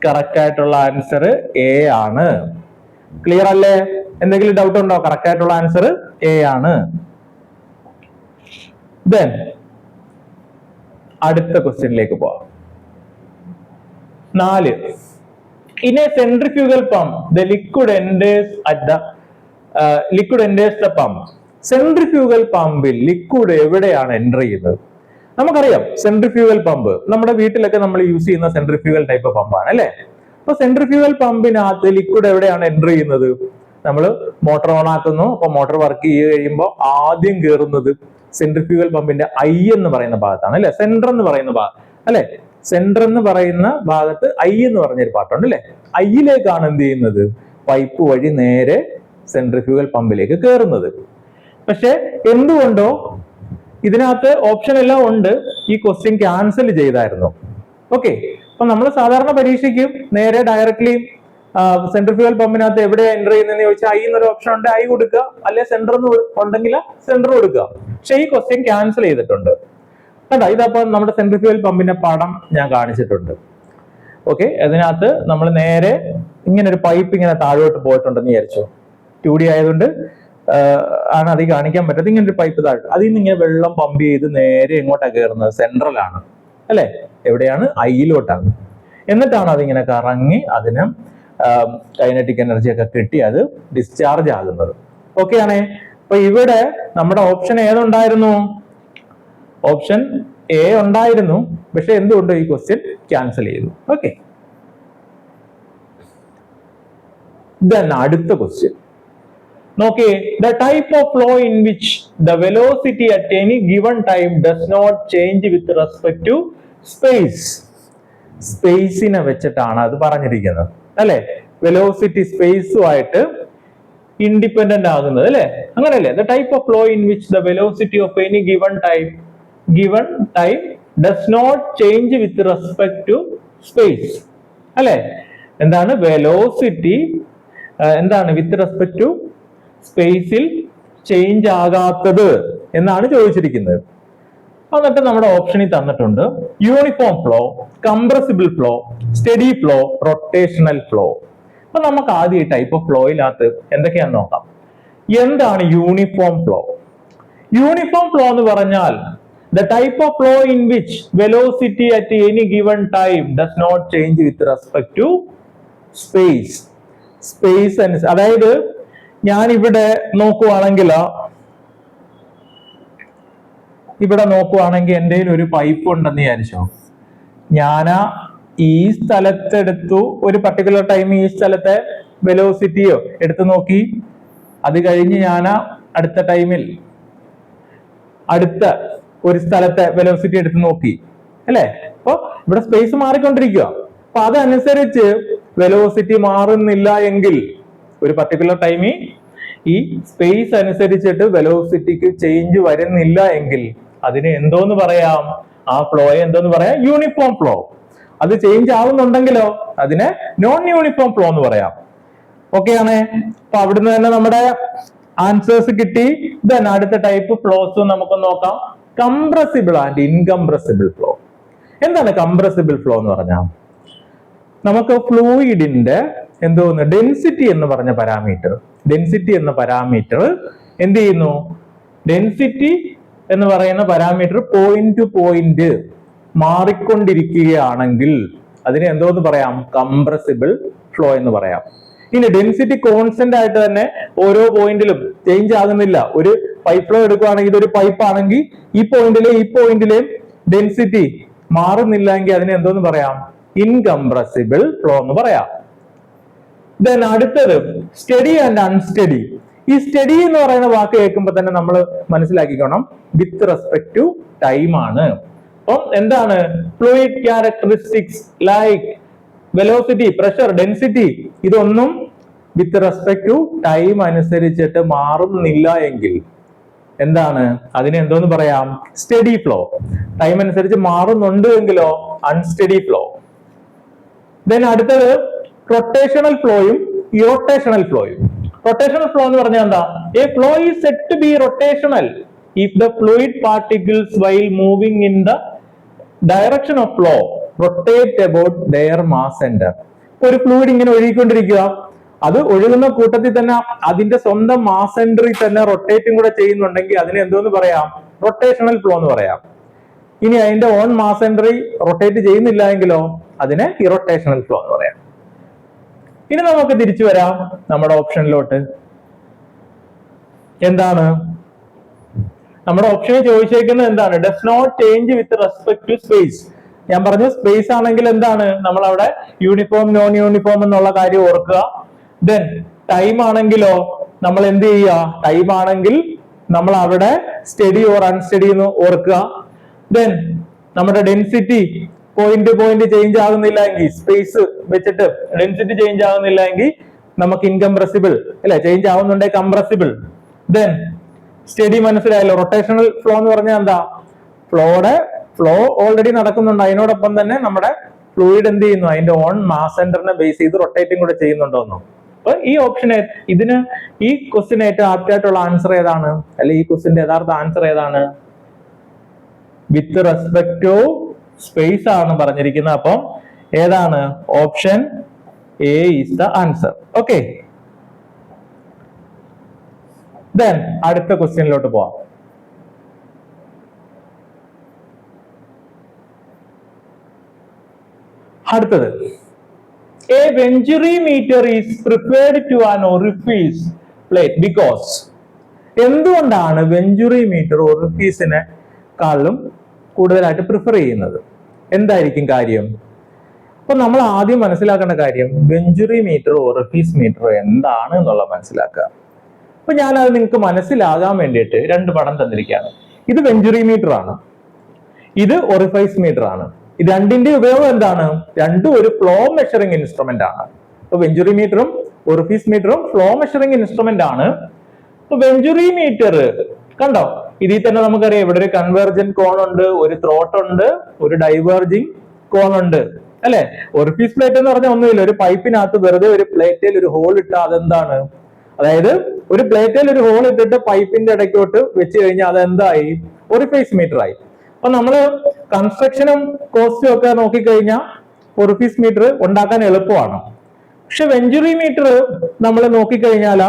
കറക്റ്റ് ആയിട്ടുള്ള ആൻസർ? എ ആണ്. ക്ലിയർ അല്ലേ? എന്തെങ്കിലും ഡൗട്ട് ഉണ്ടോ? കറക്റ്റ് ആയിട്ടുള്ള ആൻസർ എ ആണ്. Then അടുത്ത ക്വസ്റ്റ്യനിലേക്ക് പോവാം. 4. In a centrifugal pump, the liquid enters the pump. Centrifugal പമ്പിൽ ലിക്വിഡ് എവിടെയാണ് എൻ്റർ ചെയ്യുന്നത്? നമുക്കറിയാം സെൻട്രിഫ്യൂഗൽ പമ്പ് നമ്മുടെ വീട്ടിലൊക്കെ നമ്മൾ യൂസ് ചെയ്യുന്ന സെൻട്രിഫ്യൂഗൽ ടൈപ്പ് പമ്പാണ് അല്ലെ. അപ്പൊ സെൻട്രിഫ്യൂഗൽ പമ്പിനകത്ത് ലിക്വിഡ് എവിടെയാണ് എൻ്റർ ചെയ്യുന്നത്? നമ്മൾ മോട്ടോർ ഓൺ ആക്കുന്നു. അപ്പൊ മോട്ടോർ വർക്ക് ചെയ്ത് കഴിയുമ്പോൾ ആദ്യം കയറുന്നത് സെൻട്രിഫ്യൂഗൽ പമ്പിന്റെ ഐ എന്ന് പറയുന്ന ഭാഗത്താണ് അല്ലെ, സെന്റർ എന്ന് പറയുന്ന ഭാഗം അല്ലെ. സെന്റർ എന്ന് പറയുന്ന ഭാഗത്ത് ഐ എന്ന് പറഞ്ഞൊരു പാട്ടുണ്ട് അല്ലെ. ഐയിലേക്കാണ് എന്ത് ചെയ്യുന്നത്, പൈപ്പ് വഴി നേരെ സെൻട്രിഫ്യൂഗൽ പമ്പിലേക്ക് കയറുന്നത്. പക്ഷെ എന്തുകൊണ്ടോ ഇതിനകത്ത് ഓപ്ഷൻ എല്ലാം ഉണ്ട്, ഈ ക്വസ്റ്റ്യൻ ക്യാൻസൽ ചെയ്തായിരുന്നു. ഓക്കെ, അപ്പൊ നമ്മൾ സാധാരണ പരീക്ഷയ്ക്ക് നേരെ ഡയറക്ട്ലി സെൻട്രിഫ്യൂഗൽ പമ്പിനകത്ത് എവിടെ എൻ്റർ ചെയ്യുന്നതെന്ന് ചോദിച്ചാൽ ഐ എന്നൊരു ഓപ്ഷൻ ഉണ്ട്, ഐ കൊടുക്കുക, അല്ലെ സെന്റർ ഉണ്ടെങ്കിൽ സെന്റർ കൊടുക്കുക. പക്ഷെ ഈ ക്വസ്റ്റ്യൻ ക്യാൻസൽ ചെയ്തിട്ടുണ്ട് കേട്ടോ. ഇതപ്പോ നമ്മുടെ സെൻട്രിഫ്യൂഗൽ പമ്പിന്റെ പടം ഞാൻ കാണിച്ചിട്ടുണ്ട്. ഓക്കെ, അതിനകത്ത് നമ്മൾ നേരെ ഇങ്ങനെ ഒരു പൈപ്പ് ഇങ്ങനെ താഴോട്ട് പോയിട്ടുണ്ടെന്ന് വിചാരിച്ചു. 2D ആയതുകൊണ്ട് ആണ് അത് കാണിക്കാൻ പറ്റത്. ഇങ്ങനെ ഒരു പൈപ്പ് താഴോട്ട്, അതിൽ നിന്ന് ഇങ്ങനെ വെള്ളം പമ്പ് ചെയ്ത് നേരെ എങ്ങോട്ടാണ് കയറുന്നത്, സെൻട്രലാണ് അല്ലെ. എവിടെയാണ്? ഐയിലോട്ടാണ്. എന്നിട്ടാണ് അതിങ്ങനെ കറങ്ങി അതിന് കൈനറ്റിക് എനർജി ഒക്കെ കിട്ടി അത് ഡിസ്ചാർജ് ആകുന്നത്. ഓക്കെ ആണേ. അപ്പൊ ഇവിടെ നമ്മുടെ ഓപ്ഷൻ ഏതുണ്ടായിരുന്നു? ഓപ്ഷൻ എ ഉണ്ടായിരുന്നു. പക്ഷെ എന്തുകൊണ്ട് ഈ ക്വസ്റ്റ്യൻ ക്യാൻസൽ ചെയ്തു? ഓക്കെ, then അടുത്ത ക്വസ്റ്റ്യൻ നോക്കിയേ. The type of flow in which the velocity at any given time does not change with respect to space. സ്പേസിനെ വെച്ചിട്ടാണ് അത് പറഞ്ഞിരിക്കുന്നത് അല്ലെ. വെലോസിറ്റി സ്പേസുമായിട്ട് ഇൻഡിപെൻഡന്റ് ആകുന്നത് അല്ലെ, അങ്ങനെയല്ലേ? The type of flow in which the velocity of any given time does not change with respect to space അല്ലെ. എന്താണ് വെലോസിറ്റി, എന്താണ് വിത്ത് റെസ്പെക്ട് ടു സ്പേസിൽ ചേഞ്ച് ആകാത്തത് എന്നാണ് ചോദിച്ചിരിക്കുന്നത്. എന്നിട്ട് നമ്മുടെ ഓപ്ഷനിൽ തന്നിട്ടുണ്ട് uniform flow, compressible flow, steady flow, rotational flow. അപ്പൊ നമുക്ക് ആദ്യം ഈ ടൈപ്പ് ഓഫ് ഫ്ലോയിനകത്ത് എന്തൊക്കെയാണെന്ന് നോക്കാം. എന്താണ് യൂണിഫോം ഫ്ലോ? യൂണിഫോം ഫ്ലോ എന്ന് പറഞ്ഞാൽ the type of flow in which velocity at any given time does not change with respect to space. Space അതായത് ഞാൻ ഇവിടെ നോക്കുവാണെങ്കിൽ എൻ്റെ ഒരു പൈപ്പ് ഉണ്ടെന്ന് വിചാരിച്ചോ. ഞാൻ ഈ സ്ഥലത്തെടുത്തു, ഒരു പർട്ടിക്കുലർ ടൈം ഈ സ്ഥലത്തെ വെലോസിറ്റിയോ എടുത്തു നോക്കി. അത് കഴിഞ്ഞ് ഞാൻ അടുത്ത ടൈമിൽ അടുത്ത ഒരു സ്ഥലത്തെ വെലോസിറ്റി എടുത്ത് നോക്കി അല്ലെ. അപ്പൊ ഇവിടെ സ്പേസ് മാറിക്കൊണ്ടിരിക്കുക. അപ്പൊ അതനുസരിച്ച് വെലോസിറ്റി മാറുന്നില്ല എങ്കിൽ, ഒരു പർട്ടിക്കുലർ ടൈമിൽ ഈ സ്പേസ് അനുസരിച്ചിട്ട് വെലോസിറ്റിക്ക് ചേഞ്ച് വരുന്നില്ല എങ്കിൽ അതിനെ എന്തോന്ന് പറയാം? ആ ഫ്ലോയെ എന്തോന്ന് പറയാം? Uniform flow. അത് ചേഞ്ച് ആവുന്നുണ്ടെങ്കിലോ അതിനെ നോൺ യൂണിഫോം ഫ്ലോ എന്ന് പറയാം. ഓക്കെ ആണ്. അപ്പൊ അവിടുന്ന് തന്നെ നമ്മുടെ ആൻസേഴ്സ് കിട്ടി. ദെൻ അടുത്ത ടൈപ്പ് ഫ്ലോസ് നമുക്ക് നോക്കാം. Compressible and incompressible flow. എന്താണ് കംപ്രസിബിൾ ഫ്ലോ എന്ന് പറഞ്ഞാൽ? നമുക്ക് ഫ്ലൂയിഡിന്റെ എന്തോന്ന് ഡെൻസിറ്റി എന്ന് പറഞ്ഞ പാരാമീറ്റർ. ഡെൻസിറ്റി എന്ന പാരാമീറ്റർ എന്ത് ചെയ്യുന്നു? ഡെൻസിറ്റി എന്ന് പറയുന്ന പാരാമീറ്റർ പോയിന്റ് ടു പോയിന്റ് മാറിക്കൊണ്ടിരിക്കുകയാണെങ്കിൽ അതിനെ എന്തോന്ന് പറയാം? കംപ്രസിബിൾ ഫ്ലോ എന്ന് പറയാം. ഇനി ഡെൻസിറ്റി കോൺസ്റ്റന്റ് ആയിട്ട് തന്നെ ഓരോ പോയിന്റിലും ചേഞ്ച് ആകുന്നില്ല. ഒരു പൈപ്പ് ഫ്ലോ എടുക്കുകയാണെങ്കിൽ ഇതൊരു പൈപ്പ് ആണെങ്കിൽ ഈ പോയിന്റിലെയും ഡെൻസിറ്റി മാറുന്നില്ല എങ്കിൽ അതിനെ എന്തോന്ന് പറയാം? ഇൻകംപ്രസിബിൾ ഫ്ലോ എന്ന് പറയാം. ദെൻ അടുത്തത് സ്റ്റഡി ആൻഡ് അൺസ്റ്റഡി. ഈ സ്റ്റഡി എന്ന് പറയുന്ന വാക്ക് കേൾക്കുമ്പോൾ തന്നെ നമ്മൾ മനസ്സിലാക്കിക്കണം വിത്ത് റെസ്പെക്ട് ടു ടൈം ആണ്. അപ്പം എന്താണ്? Fluid characteristics like velocity, pressure, density ഇതൊന്നും വിത്ത് റെസ്പെക്ട് ടു ടൈം അനുസരിച്ചിട്ട് മാറുന്നില്ല എങ്കിൽ എന്താണ്? അതിനെ എന്തോന്ന് പറയാം? Study flow. ടൈം അനുസരിച്ച് മാറുന്നുണ്ട് എങ്കിലോ അൺസ്റ്റഡി ഫ്ലോ. ദെൻ അടുത്തത് റൊട്ടേഷണൽ ഫ്ലോയും ഇറോട്ടേഷണൽ ഫ്ലോയും. റൊട്ടേഷണൽ ഫ്ലോ എന്ന് പറഞ്ഞാൽ എന്താ? A flow is said to be rotational if the fluid particles while moving in the direction of flow rotate about their mass centre. ഒരു ഫ്ലൂയിഡ് ഇങ്ങനെ ഒഴുകിക്കൊണ്ടിരിക്കുക, അത് ഒഴുകുന്ന കൂട്ടത്തിൽ തന്നെ അതിന്റെ സ്വന്തം മാസ് സെന്ററിൽ തന്നെ റൊട്ടേറ്റും കൂടെ ചെയ്യുന്നുണ്ടെങ്കിൽ അതിനെ എന്തോന്ന് പറയാം? റൊട്ടേഷണൽ ഫ്ലോ എന്ന് പറയാം. ഇനി അതിന്റെ ഓൺ മാസ് സെന്ററിൽ റൊട്ടേറ്റ് ചെയ്യുന്നില്ല എങ്കിലോ അതിനെ ഇറോട്ടേഷണൽ ഫ്ലോ എന്ന് പറയാം. ഇനി നമുക്ക് തിരിച്ചു വരാം നമ്മുടെ ഓപ്ഷനിലോട്ട്. എന്താണ് നമ്മുടെ ഓപ്ഷനിൽ ചോദിച്ചേക്കുന്നത്? എന്താണ്? Does not change with respect to space. ഞാൻ പറഞ്ഞു സ്പേസ് ആണെങ്കിൽ എന്താണ്? നമ്മൾ അവിടെ യൂണിഫോം നോൺ യൂണിഫോം എന്നുള്ള കാര്യം ഓർക്കുക. ദെൻ ടൈം ആണെങ്കിലോ നമ്മൾ എന്ത് ചെയ്യുക? ടൈം ആണെങ്കിൽ നമ്മൾ അവിടെ സ്റ്റഡി ഓർ അൺസ്റ്റഡി എന്ന് ഓർക്കുക. ദെൻ നമ്മുടെ ഡെൻസിറ്റി പോയിന്റ് പോയിന്റ് ചേഞ്ച് ആകുന്നില്ല എങ്കിൽ, സ്പേസ് വെച്ചിട്ട് ഡെൻസിറ്റി ചേഞ്ച് ആകുന്നില്ല എങ്കിൽ നമുക്ക് ഇൻകംപ്രസിബിൾ അല്ലെ, ചേഞ്ച് ആവുന്നുണ്ടെങ്കിൽ കംപ്രസിബിൾ. ദെൻ സ്റ്റഡി മനസ്സിലായല്ലോ. റൊട്ടേഷണൽ ഫ്ലോ എന്ന് പറഞ്ഞാൽ എന്താ? ഫ്ലോ ഓൾറെഡി നടക്കുന്നുണ്ട്, അതിനോടൊപ്പം തന്നെ നമ്മുടെ ഫ്ലൂയിഡ് എന്ത് ചെയ്യുന്നു? അതിന്റെ ഓൺ മാസ് സെന്ററിനെ ബേസ് ചെയ്ത് റൊട്ടേറ്റിംഗ് കൂടെ ചെയ്യുന്നുണ്ടോന്നോ. അപ്പൊ ഈ ഓപ്ഷന് ഈ ക്വസ്റ്റിന് ഏറ്റവും ആപ്റ്റായിട്ടുള്ള ആൻസർ ഏതാണ്? അല്ലെ ഈ ക്വസ്റ്റിന്റെ യഥാർത്ഥ ആൻസർ ഏതാണ്? വിത്ത് റെസ്പെക്ട് ടു സ്പേസ് ആണ് പറഞ്ഞിരിക്കുന്നത്. അപ്പം ഏതാണ്? Option A is the answer. Okay, then അടുത്ത ക്വസ്റ്റ്യനിലോട്ട് പോവാം. അടുത്തത് a venturi meter is preferred to an orifice plate because. എന്തുകൊണ്ടാണ് വെഞ്ചുറി മീറ്റർ ഒറിഫീസിനെക്കാളും കൂടുതലായിട്ട് പ്രിഫർ ചെയ്യുന്നത്? എന്തായിരിക്കും കാര്യം? അപ്പൊ നമ്മൾ ആദ്യം മനസ്സിലാക്കേണ്ട കാര്യം വെഞ്ചുറി മീറ്റർ ഒറിഫീസ് മീറ്റർ എന്താണ് എന്നുള്ളത് മനസ്സിലാക്കുക. അപ്പൊ ഞാനത് നിങ്ങൾക്ക് മനസ്സിലാകാൻ വേണ്ടിയിട്ട് രണ്ട് പടം തന്നിരിക്കുകയാണ്. ഇത് വെഞ്ചുറി മീറ്റർ ആണ്, ഇത് ഒറിഫൈസ് മീറ്റർ ആണ്. ഇത് രണ്ടിന്റെ ഉപയോഗം എന്താണ്? രണ്ടും ഒരു ഫ്ലോ മെഷറിംഗ് ഇൻസ്ട്രുമെന്റ് ആണ്. അപ്പൊ വെഞ്ചുറി മീറ്ററും ഒറിഫീസ് മീറ്ററും ഫ്ലോ മെഷറിംഗ് ഇൻസ്ട്രുമെന്റ് ആണ്. അപ്പൊ വെഞ്ചുറി മീറ്റർ കണ്ടോ, ഇതിൽ തന്നെ നമുക്കറിയാം ഇവിടെ ഒരു കൺവെർജന്റ് കോൺ ഉണ്ട്, ഒരു ത്രോട്ട് ഉണ്ട്, ഒരു ഡൈവേർജിങ് കോൺ ഉണ്ട് അല്ലെ. ഒറിഫീസ് പ്ലേറ്റ് എന്ന് പറഞ്ഞാൽ ഒന്നുമില്ല, ഒരു പൈപ്പിനകത്ത് വെറുതെ ഒരു പ്ലേറ്റിൽ ഒരു ഹോൾ ഇട്ടാൽ അതെന്താണ്? അതായത് ഒരു പ്ലേറ്റിൽ ഒരു ഹോൾ ഇട്ടിട്ട് പൈപ്പിന്റെ ഇടയ്ക്കോട്ട് വെച്ച് കഴിഞ്ഞാൽ അതെന്തായി? ഒറിഫൈസ് മീറ്റർ ആയി. അപ്പൊ നമ്മള് കൺസ്ട്രക്ഷനും കോസ്റ്റും ഒക്കെ നോക്കിക്കഴിഞ്ഞാൽ ഒറിഫീസ് മീറ്റർ ഉണ്ടാക്കാൻ എളുപ്പമാണ്. പക്ഷെ വെഞ്ചുറി മീറ്റർ നമ്മൾ നോക്കിക്കഴിഞ്ഞാൽ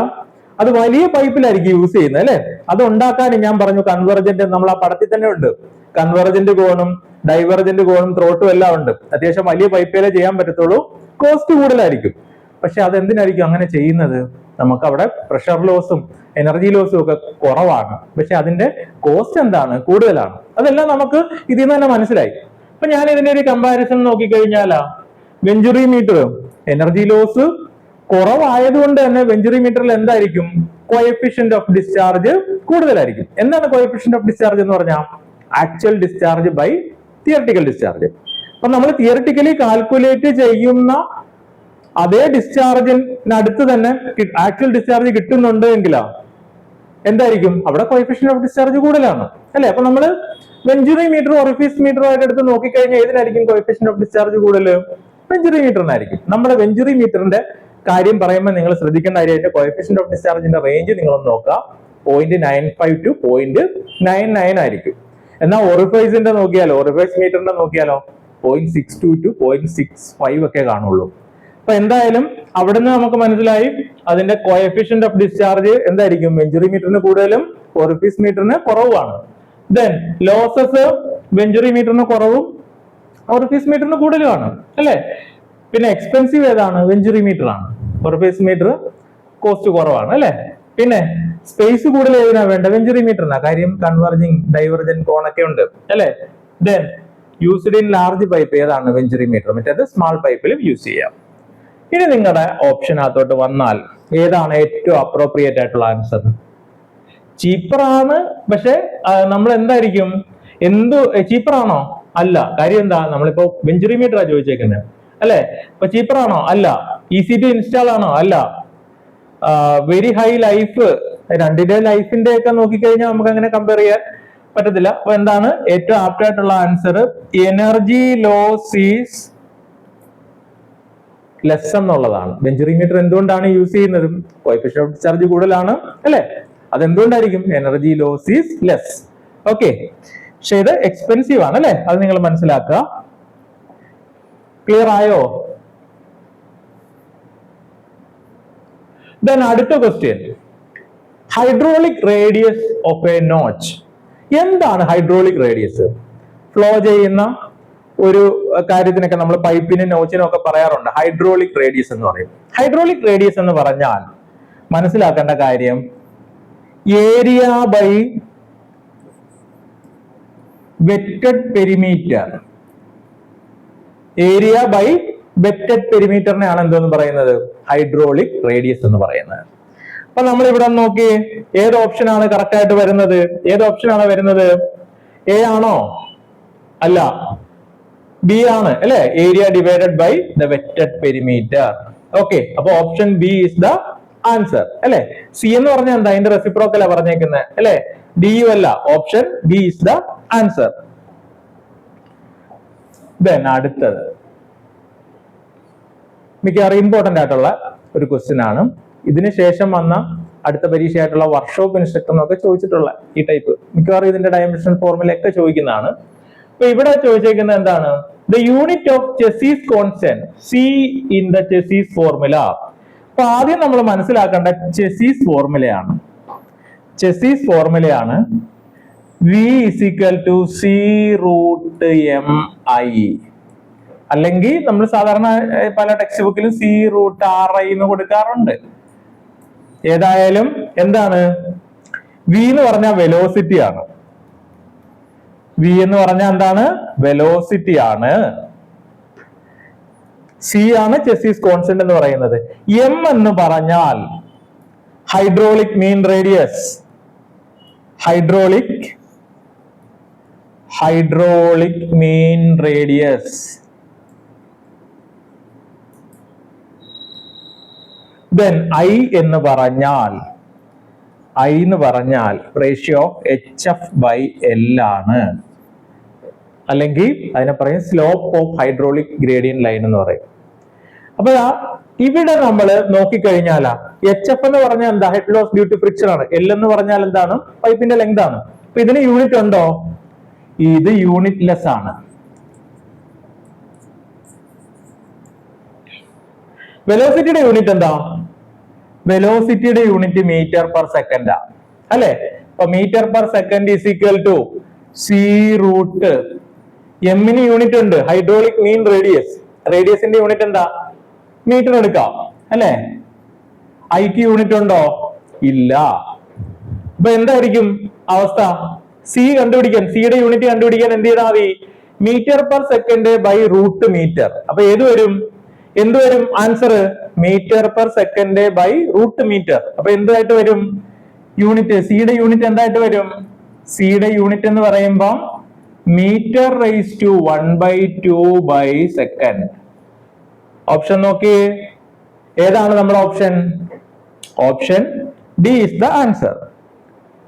അത് വലിയ പൈപ്പിലായിരിക്കും യൂസ് ചെയ്യുന്നത് അല്ലെ. അത് ഉണ്ടാക്കാൻ ഞാൻ പറഞ്ഞു കൺവെർജന്റ്, നമ്മൾ ആ പടത്തിൽ തന്നെ ഉണ്ട്. കൺവെർജന്റ് കോണും ഡൈവർജന്റ് കോണും ത്രോട്ടും എല്ലാം ഉണ്ട്. അത്യാവശ്യം വലിയ പൈപ്പിലേ ചെയ്യാൻ പറ്റത്തുള്ളൂ, കോസ്റ്റ് കൂടുതലായിരിക്കും. പക്ഷെ അതെന്തിനായിരിക്കും അങ്ങനെ ചെയ്യുന്നത്? നമുക്ക് അവിടെ പ്രഷർ ലോസും എനർജി ലോസും ഒക്കെ കുറവാണ്, പക്ഷെ അതിന്റെ കോസ്റ്റ് എന്താണ്? കൂടുതലാണ്. അതെല്ലാം നമുക്ക് ഇതിൽ നിന്ന് തന്നെ മനസ്സിലായി. അപ്പൊ ഞാൻ ഇതിന്റെ ഒരു കമ്പാരിസൺ നോക്കിക്കഴിഞ്ഞാലാ വെഞ്ചുറി മീറ്റർ എനർജി ലോസ് കുറവായതുകൊണ്ട് തന്നെ വെഞ്ചുറി മീറ്ററിൽ എന്തായിരിക്കും? കോഎഫിഷ്യന്റ് ഓഫ് ഡിസ്ചാർജ് കൂടുതലായിരിക്കും. എന്താണ് കോഎഫിഷ്യന്റ് ഓഫ് ഡിസ്ചാർജ് എന്ന് പറഞ്ഞാൽ? Actual discharge by theoretical discharge. അപ്പൊ നമ്മൾ തിയറട്ടിക്കലി കാൽക്കുലേറ്റ് ചെയ്യുന്ന അതേ ഡിസ്ചാർജിനടുത്ത് തന്നെ ആക്ച്വൽ ഡിസ്ചാർജ് കിട്ടുന്നുണ്ട് എങ്കിലാ എന്തായിരിക്കും? അവിടെ കോഎഫിഷ്യന്റ് ഓഫ് ഡിസ്ചാർജ് കൂടുതലാണ് അല്ലെ. അപ്പൊ നമ്മൾ വെഞ്ചുറി മീറ്റർ ഒറിഫീസ് മീറ്ററും ആയിട്ട് എടുത്ത് നോക്കിക്കഴിഞ്ഞാൽ ഏതിനായിരിക്കും കോഎഫിഷ്യന്റ് ഓഫ് ഡിസ്ചാർജ് കൂടുതൽ? വെഞ്ചുറി മീറ്ററിനായിരിക്കും. നമ്മുടെ വെഞ്ചുറി മീറ്ററിന്റെ കാര്യം പറയുമ്പോൾ നിങ്ങൾ ശ്രദ്ധിക്കേണ്ട കാര്യമായിട്ട് കോഎഫിഷ്യന്റ് ഓഫ് ഡിസ്ചാർജിന്റെ റേഞ്ച് നിങ്ങളൊന്ന് നോക്കുക. 0.95 to 0.99 ആയിരിക്കും. എന്നാൽ ഒറിഫൈസിന്റെ നോക്കിയാലോ, ഒറിഫൈസ് മീറ്ററിന്റെ നോക്കിയാലോ 0.62 to 0.65 ഒക്കെ കാണുള്ളൂ. അപ്പൊ എന്തായാലും അവിടുന്ന് നമുക്ക് മനസ്സിലായി അതിന്റെ കോഎഫിഷ്യന്റ് ഓഫ് ഡിസ്ചാർജ് എന്തായിരിക്കും, വെഞ്ചുറി മീറ്ററിന് കൂടുതലും ഓറിഫീസ് മീറ്ററിന് കുറവുമാണ്. ദെൻ ലോസസ് വെഞ്ചുറി മീറ്ററിന് കുറവും ഓറിഫീസ് മീറ്ററിന് കൂടുതലുമാണ് അല്ലെ. പിന്നെ എക്സ്പെൻസീവ് ഏതാണ്, വെഞ്ചുറി മീറ്റർ ആണ്. ഓറിഫീസ് മീറ്റർ കോസ്റ്റ് കുറവാണ് അല്ലെ. പിന്നെ സ്പേസ് കൂടുതൽ ഏതിനാ വേണ്ട, വെഞ്ചുറി മീറ്ററിനാ, കാര്യം കൺവെർജിങ് ഡൈവർജന്റ് കോണൊക്കെ ഉണ്ട് അല്ലെ. Then used in large pipe ഏതാണ്, വെഞ്ചുറി മീറ്റർ, മറ്റേത് സ്മാൾ പൈപ്പിലും യൂസ് ചെയ്യാം. ഇനി നിങ്ങളുടെ ഓപ്ഷനകത്തോട്ട് വന്നാൽ ഏതാണ് ഏറ്റവും അപ്രോപ്രിയേറ്റ് ആയിട്ടുള്ള ആൻസർ? ചീപ്പർ ആണ്, പക്ഷെ നമ്മൾ എന്തായിരിക്കും, ചീപ്പർ ആണോ? അല്ല. കാര്യം എന്താ, നമ്മളിപ്പോ വെഞ്ചുറി മീറ്ററാ ചോദിച്ചേക്കുന്നത് അല്ലെ. അപ്പൊ ചീപ്പർ ആണോ? അല്ല. ഈസി ടു ഇൻസ്റ്റാൾ ആണോ? അല്ല. വെരി ഹൈ ലൈഫ്, രണ്ടിന്റെ ലൈഫിന്റെ ഒക്കെ നോക്കിക്കഴിഞ്ഞാൽ നമുക്ക് അങ്ങനെ കമ്പയർ ചെയ്യാൻ പറ്റത്തില്ല. അപ്പൊ എന്താണ് ഏറ്റവും ആപ്റ്റ് ആയിട്ടുള്ള answer? Energy loss is less എന്നുള്ളതാണ്. വെഞ്ചുറി മീറ്റർ എന്തുകൊണ്ടാണ് യൂസ് ചെയ്യുന്നത്, കോഎഫിഷ്യന്റ് ഓഫ് ഡിസ്ചാർജ് കൂടുതലാണ് അല്ലെ. അതെന്തുകൊണ്ടായിരിക്കും, energy loss is less. Okay, പക്ഷെ ഇത് എക്സ്പെൻസീവ് ആണ് അല്ലെ, അത് നിങ്ങൾ മനസ്സിലാക്കുക. ക്ലിയർ ആയോ? Then അടുത്ത question, hydraulic radius of A notch. എന്താണ് ഹൈഡ്രോളിക് റേഡിയസ്? ഫ്ലോ ചെയ്യുന്ന ഒരു കാര്യത്തിനൊക്കെ നമ്മൾ പൈപ്പിനും നോച്ചിനും ഒക്കെ പറയാറുണ്ട് ഹൈഡ്രോളിക് റേഡിയസ് എന്ന് പറയും. ഹൈഡ്രോളിക് റേഡിയസ് എന്ന് പറഞ്ഞാൽ മനസ്സിലാക്കേണ്ട കാര്യം area by wetted perimeter. Area by wetted പെരിമീറ്ററിനെയാണ് എന്തോന്ന് പറയുന്നത്, ഹൈഡ്രോളിക് റേഡിയസ് എന്ന് പറയുന്നത്. അപ്പൊ നമ്മൾ ഇവിടെ നോക്കി ഏത് ഓപ്ഷൻ ആണ് കറക്റ്റ് ആയിട്ട് വരുന്നത്, ഏത് ഓപ്ഷൻ ആണ് വരുന്നത്, എ ആണോ? അല്ല, ബി ആണ് അല്ലെ, area divided by the wetted perimeter. Okay, അപ്പൊ option B is the answer അല്ലെ. സി എന്ന് പറഞ്ഞാൽ എന്താ, അതിന്റെ റെസിപ്രോക്കൽ പറഞ്ഞേക്കുന്നത് അല്ലെ, ഡി യു അല്ല, option B is the answer. Then അടുത്തത് മിക്കവാറും ഇമ്പോർട്ടന്റ് ആയിട്ടുള്ള ഒരു ക്വസ്റ്റ്യൻ ആണ്. ഇതിന് ശേഷം വന്ന അടുത്ത പരീക്ഷയായിട്ടുള്ള വർക്ക്ഷോപ്പ് ഇൻസ്ട്രക്ടറിനൊക്കെ ചോദിച്ചിട്ടുള്ള ഈ ടൈപ്പ് മിക്കവാറും ഇതിന്റെ ഡയമെൻഷൻ ഫോർമുല ഒക്കെ ചോദിക്കുന്നതാണ്. അപ്പൊ ഇവിടെ ചോദിച്ചേക്കുന്നത് എന്താണ്, the unit of Chezy's constant C in the Chezy's formula. അപ്പൊ ആദ്യം നമ്മൾ മനസ്സിലാക്കേണ്ട ചെസീസ് ഫോർമുലയാണ്. ചെസീസ് ഫോർമുലയാണ് V is equal to C root M I, അല്ലെങ്കിൽ നമ്മൾ സാധാരണ പല ടെക്സ്റ്റ് ബുക്കിലും സി റൂട്ട് ആർ ഐ എന്ന് കൊടുക്കാറുണ്ട്. ഏതായാലും എന്താണ്, വി എന്ന് പറഞ്ഞാൽ വെലോസിറ്റി ആണ്. വി എന്ന് പറഞ്ഞാൽ എന്താണ്, വെലോസിറ്റി ആണ്. സി ആണ് ചെസീസ് കോൺസ്റ്റന്റ് എന്ന് പറയുന്നത്. എം എന്ന് പറഞ്ഞാൽ hydraulic mean radius. Hydraulic mean radius. Then i എന്ന് പറഞ്ഞാൽ ratio of h f by l ആണ്, അല്ലെങ്കിൽ അതിനെ പറയും slope of hydraulic gradient line എന്ന് പറയും. അപ്പൊ ഇവിടെ നമ്മൾ നോക്കിക്കഴിഞ്ഞാൽ എച്ച് എഫ് എന്ന് പറഞ്ഞാൽ എന്താ, head loss due to friction ആണ്. എൽ എന്ന് പറഞ്ഞാൽ എന്താണ്, പൈപ്പിന്റെ ലെങ്ത് ആണ്. അപ്പൊ ഇതിന് യൂണിറ്റ് ഉണ്ടോ, ഇത് യൂണിറ്റ് ലെസ് ആണ്. വെലോസിറ്റിയുടെ യൂണിറ്റ് എന്താ, വെലോസിറ്റിയുടെ യൂണിറ്റ് മീറ്റർ പെർ സെക്കൻഡ് അല്ലെ. അപ്പൊ metre per second is equal to C root എമ്മിന് യൂണിറ്റ് ഉണ്ട്, ഹൈഡ്രോളിക് മീൻ റേഡിയസ്. റേഡിയസിന്റെ യൂണിറ്റ് എന്താ, മീറ്റർ എടുക്കാം അല്ലെ. ഐക്ക് യൂണിറ്റ് ഉണ്ടോ, ഇല്ല. അപ്പൊ എന്തായിരിക്കും അവസ്ഥ, സി കണ്ടുപിടിക്കാൻ, സിയുടെ യൂണിറ്റ് കണ്ടുപിടിക്കാൻ എന്ത് ചെയ്താൽ മതി, metre per second by root metre. അപ്പൊ എന്ത് വരും answer, metre per second by root metre. അപ്പൊ എന്തായിട്ട് വരും യൂണിറ്റ്, സിയുടെ യൂണിറ്റ് എന്തായിട്ട് വരും, സിയുടെ യൂണിറ്റ് എന്ന് പറയുമ്പോൾ metre raise to 1/2 by second. Option നോക്കി, ഏതാണ് നമ്മുടെ ഓപ്ഷൻ, option d is the answer.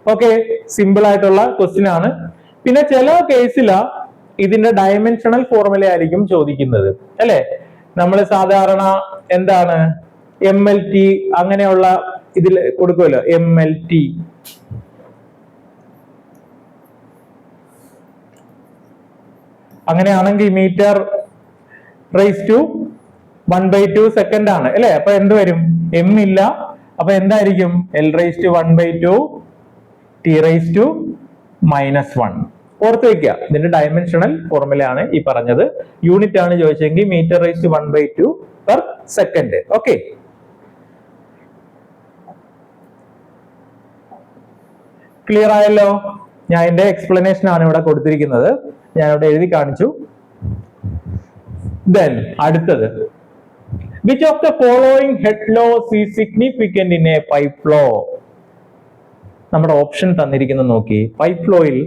Okay, simple ആയിട്ടുള്ള ക്വസ്റ്റ്യൻ ആണ്. പിന്നെ ചില കേസിൽ ഇതിന്റെ ഡയമെൻഷണൽ ഫോർമുല ആയിരിക്കും ചോദിക്കുന്നത് അല്ലെ. നമ്മൾ സാധാരണ എന്താണ് MLT അങ്ങനെയുള്ള ഇതിൽ കൊടുക്കുമല്ലോ, MLT. അങ്ങനെയാണെങ്കിൽ മീറ്റർ റൈസ് ടു 1/2 സെക്കൻഡ് ആണ് അല്ലെ. അപ്പൊ എന്ത് വരും? m ഇല്ല. അപ്പൊ എന്തായിരിക്കും? l⁻²1/2 t⁻⁻1. ഓർത്ത് വെക്കുക, ഇതിന്റെ ഡയമെൻഷണൽ ഫോർമുലയാണ് ഈ പറഞ്ഞത്. യൂണിറ്റ് ആണ് ചോദിച്ചെങ്കിൽ m⁻⁻²1/2 per second. Okay, clear ആയല്ലോ? ഞാൻ എന്റെ എക്സ്പ്ലനേഷൻ ആണ് ഇവിടെ കൊടുത്തിരിക്കുന്നത്, ഞാൻ ഇവിടെ എഴുതി കാണിച്ചു. Then അടുത്തത്, which of the following head laws is significant in a pipe law? നമ്മുടെ ഓപ്ഷൻ തന്നിരിക്കുന്നത് നോക്കി. പൈപ്പ് ഫ്ലോയിൽ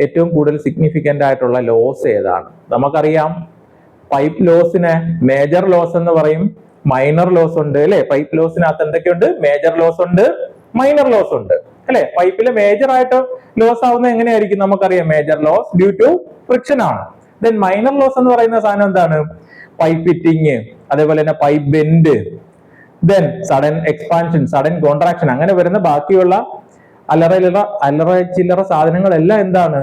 ഏറ്റവും കൂടുതൽ സിഗ്നിഫിക്കന്റ് ആയിട്ടുള്ള ലോസ് ഏതാണ്? നമുക്കറിയാം പൈപ്പ് ലോസിന് മേജർ ലോസ് എന്ന് പറയും, മൈനർ ലോസ് ഉണ്ട് അല്ലെ. പൈപ്പ് ലോസിനകത്ത് എന്തൊക്കെയുണ്ട്? മേജർ ലോസ് ഉണ്ട്, മൈനർ ലോസ് ഉണ്ട് അല്ലെ. പൈപ്പില് മേജർ ആയിട്ട് ലോസ് ആവുന്നത് എങ്ങനെയായിരിക്കും? നമുക്കറിയാം major loss due to friction ആണ്. ദെൻ മൈനർ ലോസ് എന്ന് പറയുന്ന സാധനം എന്താണ്? പൈപ്പ് ഫിറ്റിങ്, അതേപോലെ തന്നെ pipe bend, then sudden expansion, sudden contraction, അങ്ങനെ വരുന്ന ബാക്കിയുള്ള അല്ലറ ചില്ലറ സാധനങ്ങളെല്ലാം എന്താണ്?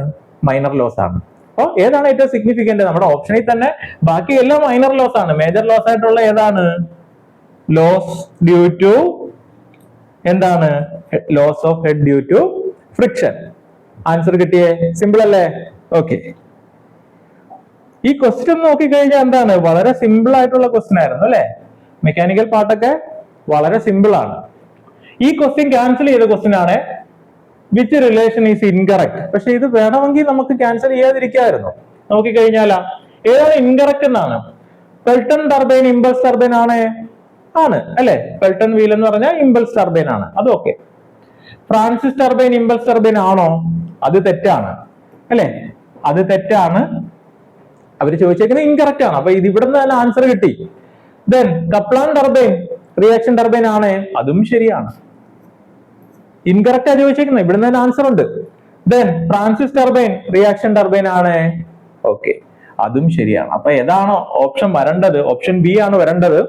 മൈനർ ലോസ് ആണ്. അപ്പോൾ ഏതാണ് ഏറ്റവും സിഗ്നിഫിക്കന്റ്? നമ്മുടെ ഓപ്ഷനിൽ തന്നെ ബാക്കി എല്ലാം മൈനർ ലോസ് ആണ്. മേജർ ലോസ് ആയിട്ടുള്ള ഏതാണ്? ലോസ് ഡ്യൂ ടു എന്താണ്? Loss of head due to friction. Answer കിട്ടിയേ? സിമ്പിൾ അല്ലേ? ഓക്കെ, ഈ ക്വസ്റ്റ്യൻ നോക്കിക്കഴിഞ്ഞാൽ എന്താണ്? വളരെ സിമ്പിൾ ആയിട്ടുള്ള ക്വസ്റ്റ്യൻ ആയിരുന്നു അല്ലെ. മെക്കാനിക്കൽ പാർട്ടൊക്കെ വളരെ സിമ്പിൾ ആണ്. ഈ ക്വസ്റ്റ്യൻ ക്യാൻസൽ ചെയ്ത ക്വസ്റ്റ്യൻ ആണ്. Which relation is incorrect? പക്ഷെ ഇത് വേണമെങ്കിൽ നമുക്ക് ക്യാൻസൽ ചെയ്യാതിരിക്കായിരുന്നു. നോക്കിക്കഴിഞ്ഞാലാ ഏതാണ് ഇൻകറക്റ്റ് എന്നാണ്? പെൽട്ടൺ ടർബൈൻ ഇമ്പൾസ് ടർബൈൻ ആണ് അല്ലെ. പെൽട്ടൺ വീൽ എന്ന് പറഞ്ഞാൽ ഇമ്പൾസ് ടർബൈൻ ആണ്, അത് okay. Francis turbine impulse turbine ആണോ? അത് തെറ്റാണ് അല്ലെ, അത് തെറ്റാണ്. അവര് ചോദിച്ചേക്കുന്നത് ഇൻകറക്റ്റ് ആണ്. അപ്പൊ ഇത് ഇവിടെ നിന്ന് തന്നെ ആൻസർ കിട്ടി. Then Kaplan turbine reaction turbine ആണ്, അതും ശരിയാണ്. ഇൻകറക്റ്റ് ആ ചോദിച്ചേക്കുന്നത്, ഇവിടെ നിന്ന് തന്നെ ആൻസർ ഉണ്ട്. Then Francis turbine reaction turbine ആണ്, ഓക്കെ, അതും ശരിയാണ്. അപ്പൊ ഏതാണ് ഓപ്ഷൻ വരേണ്ടത്? ഓപ്ഷൻ ബി ആണ് വരേണ്ടത്.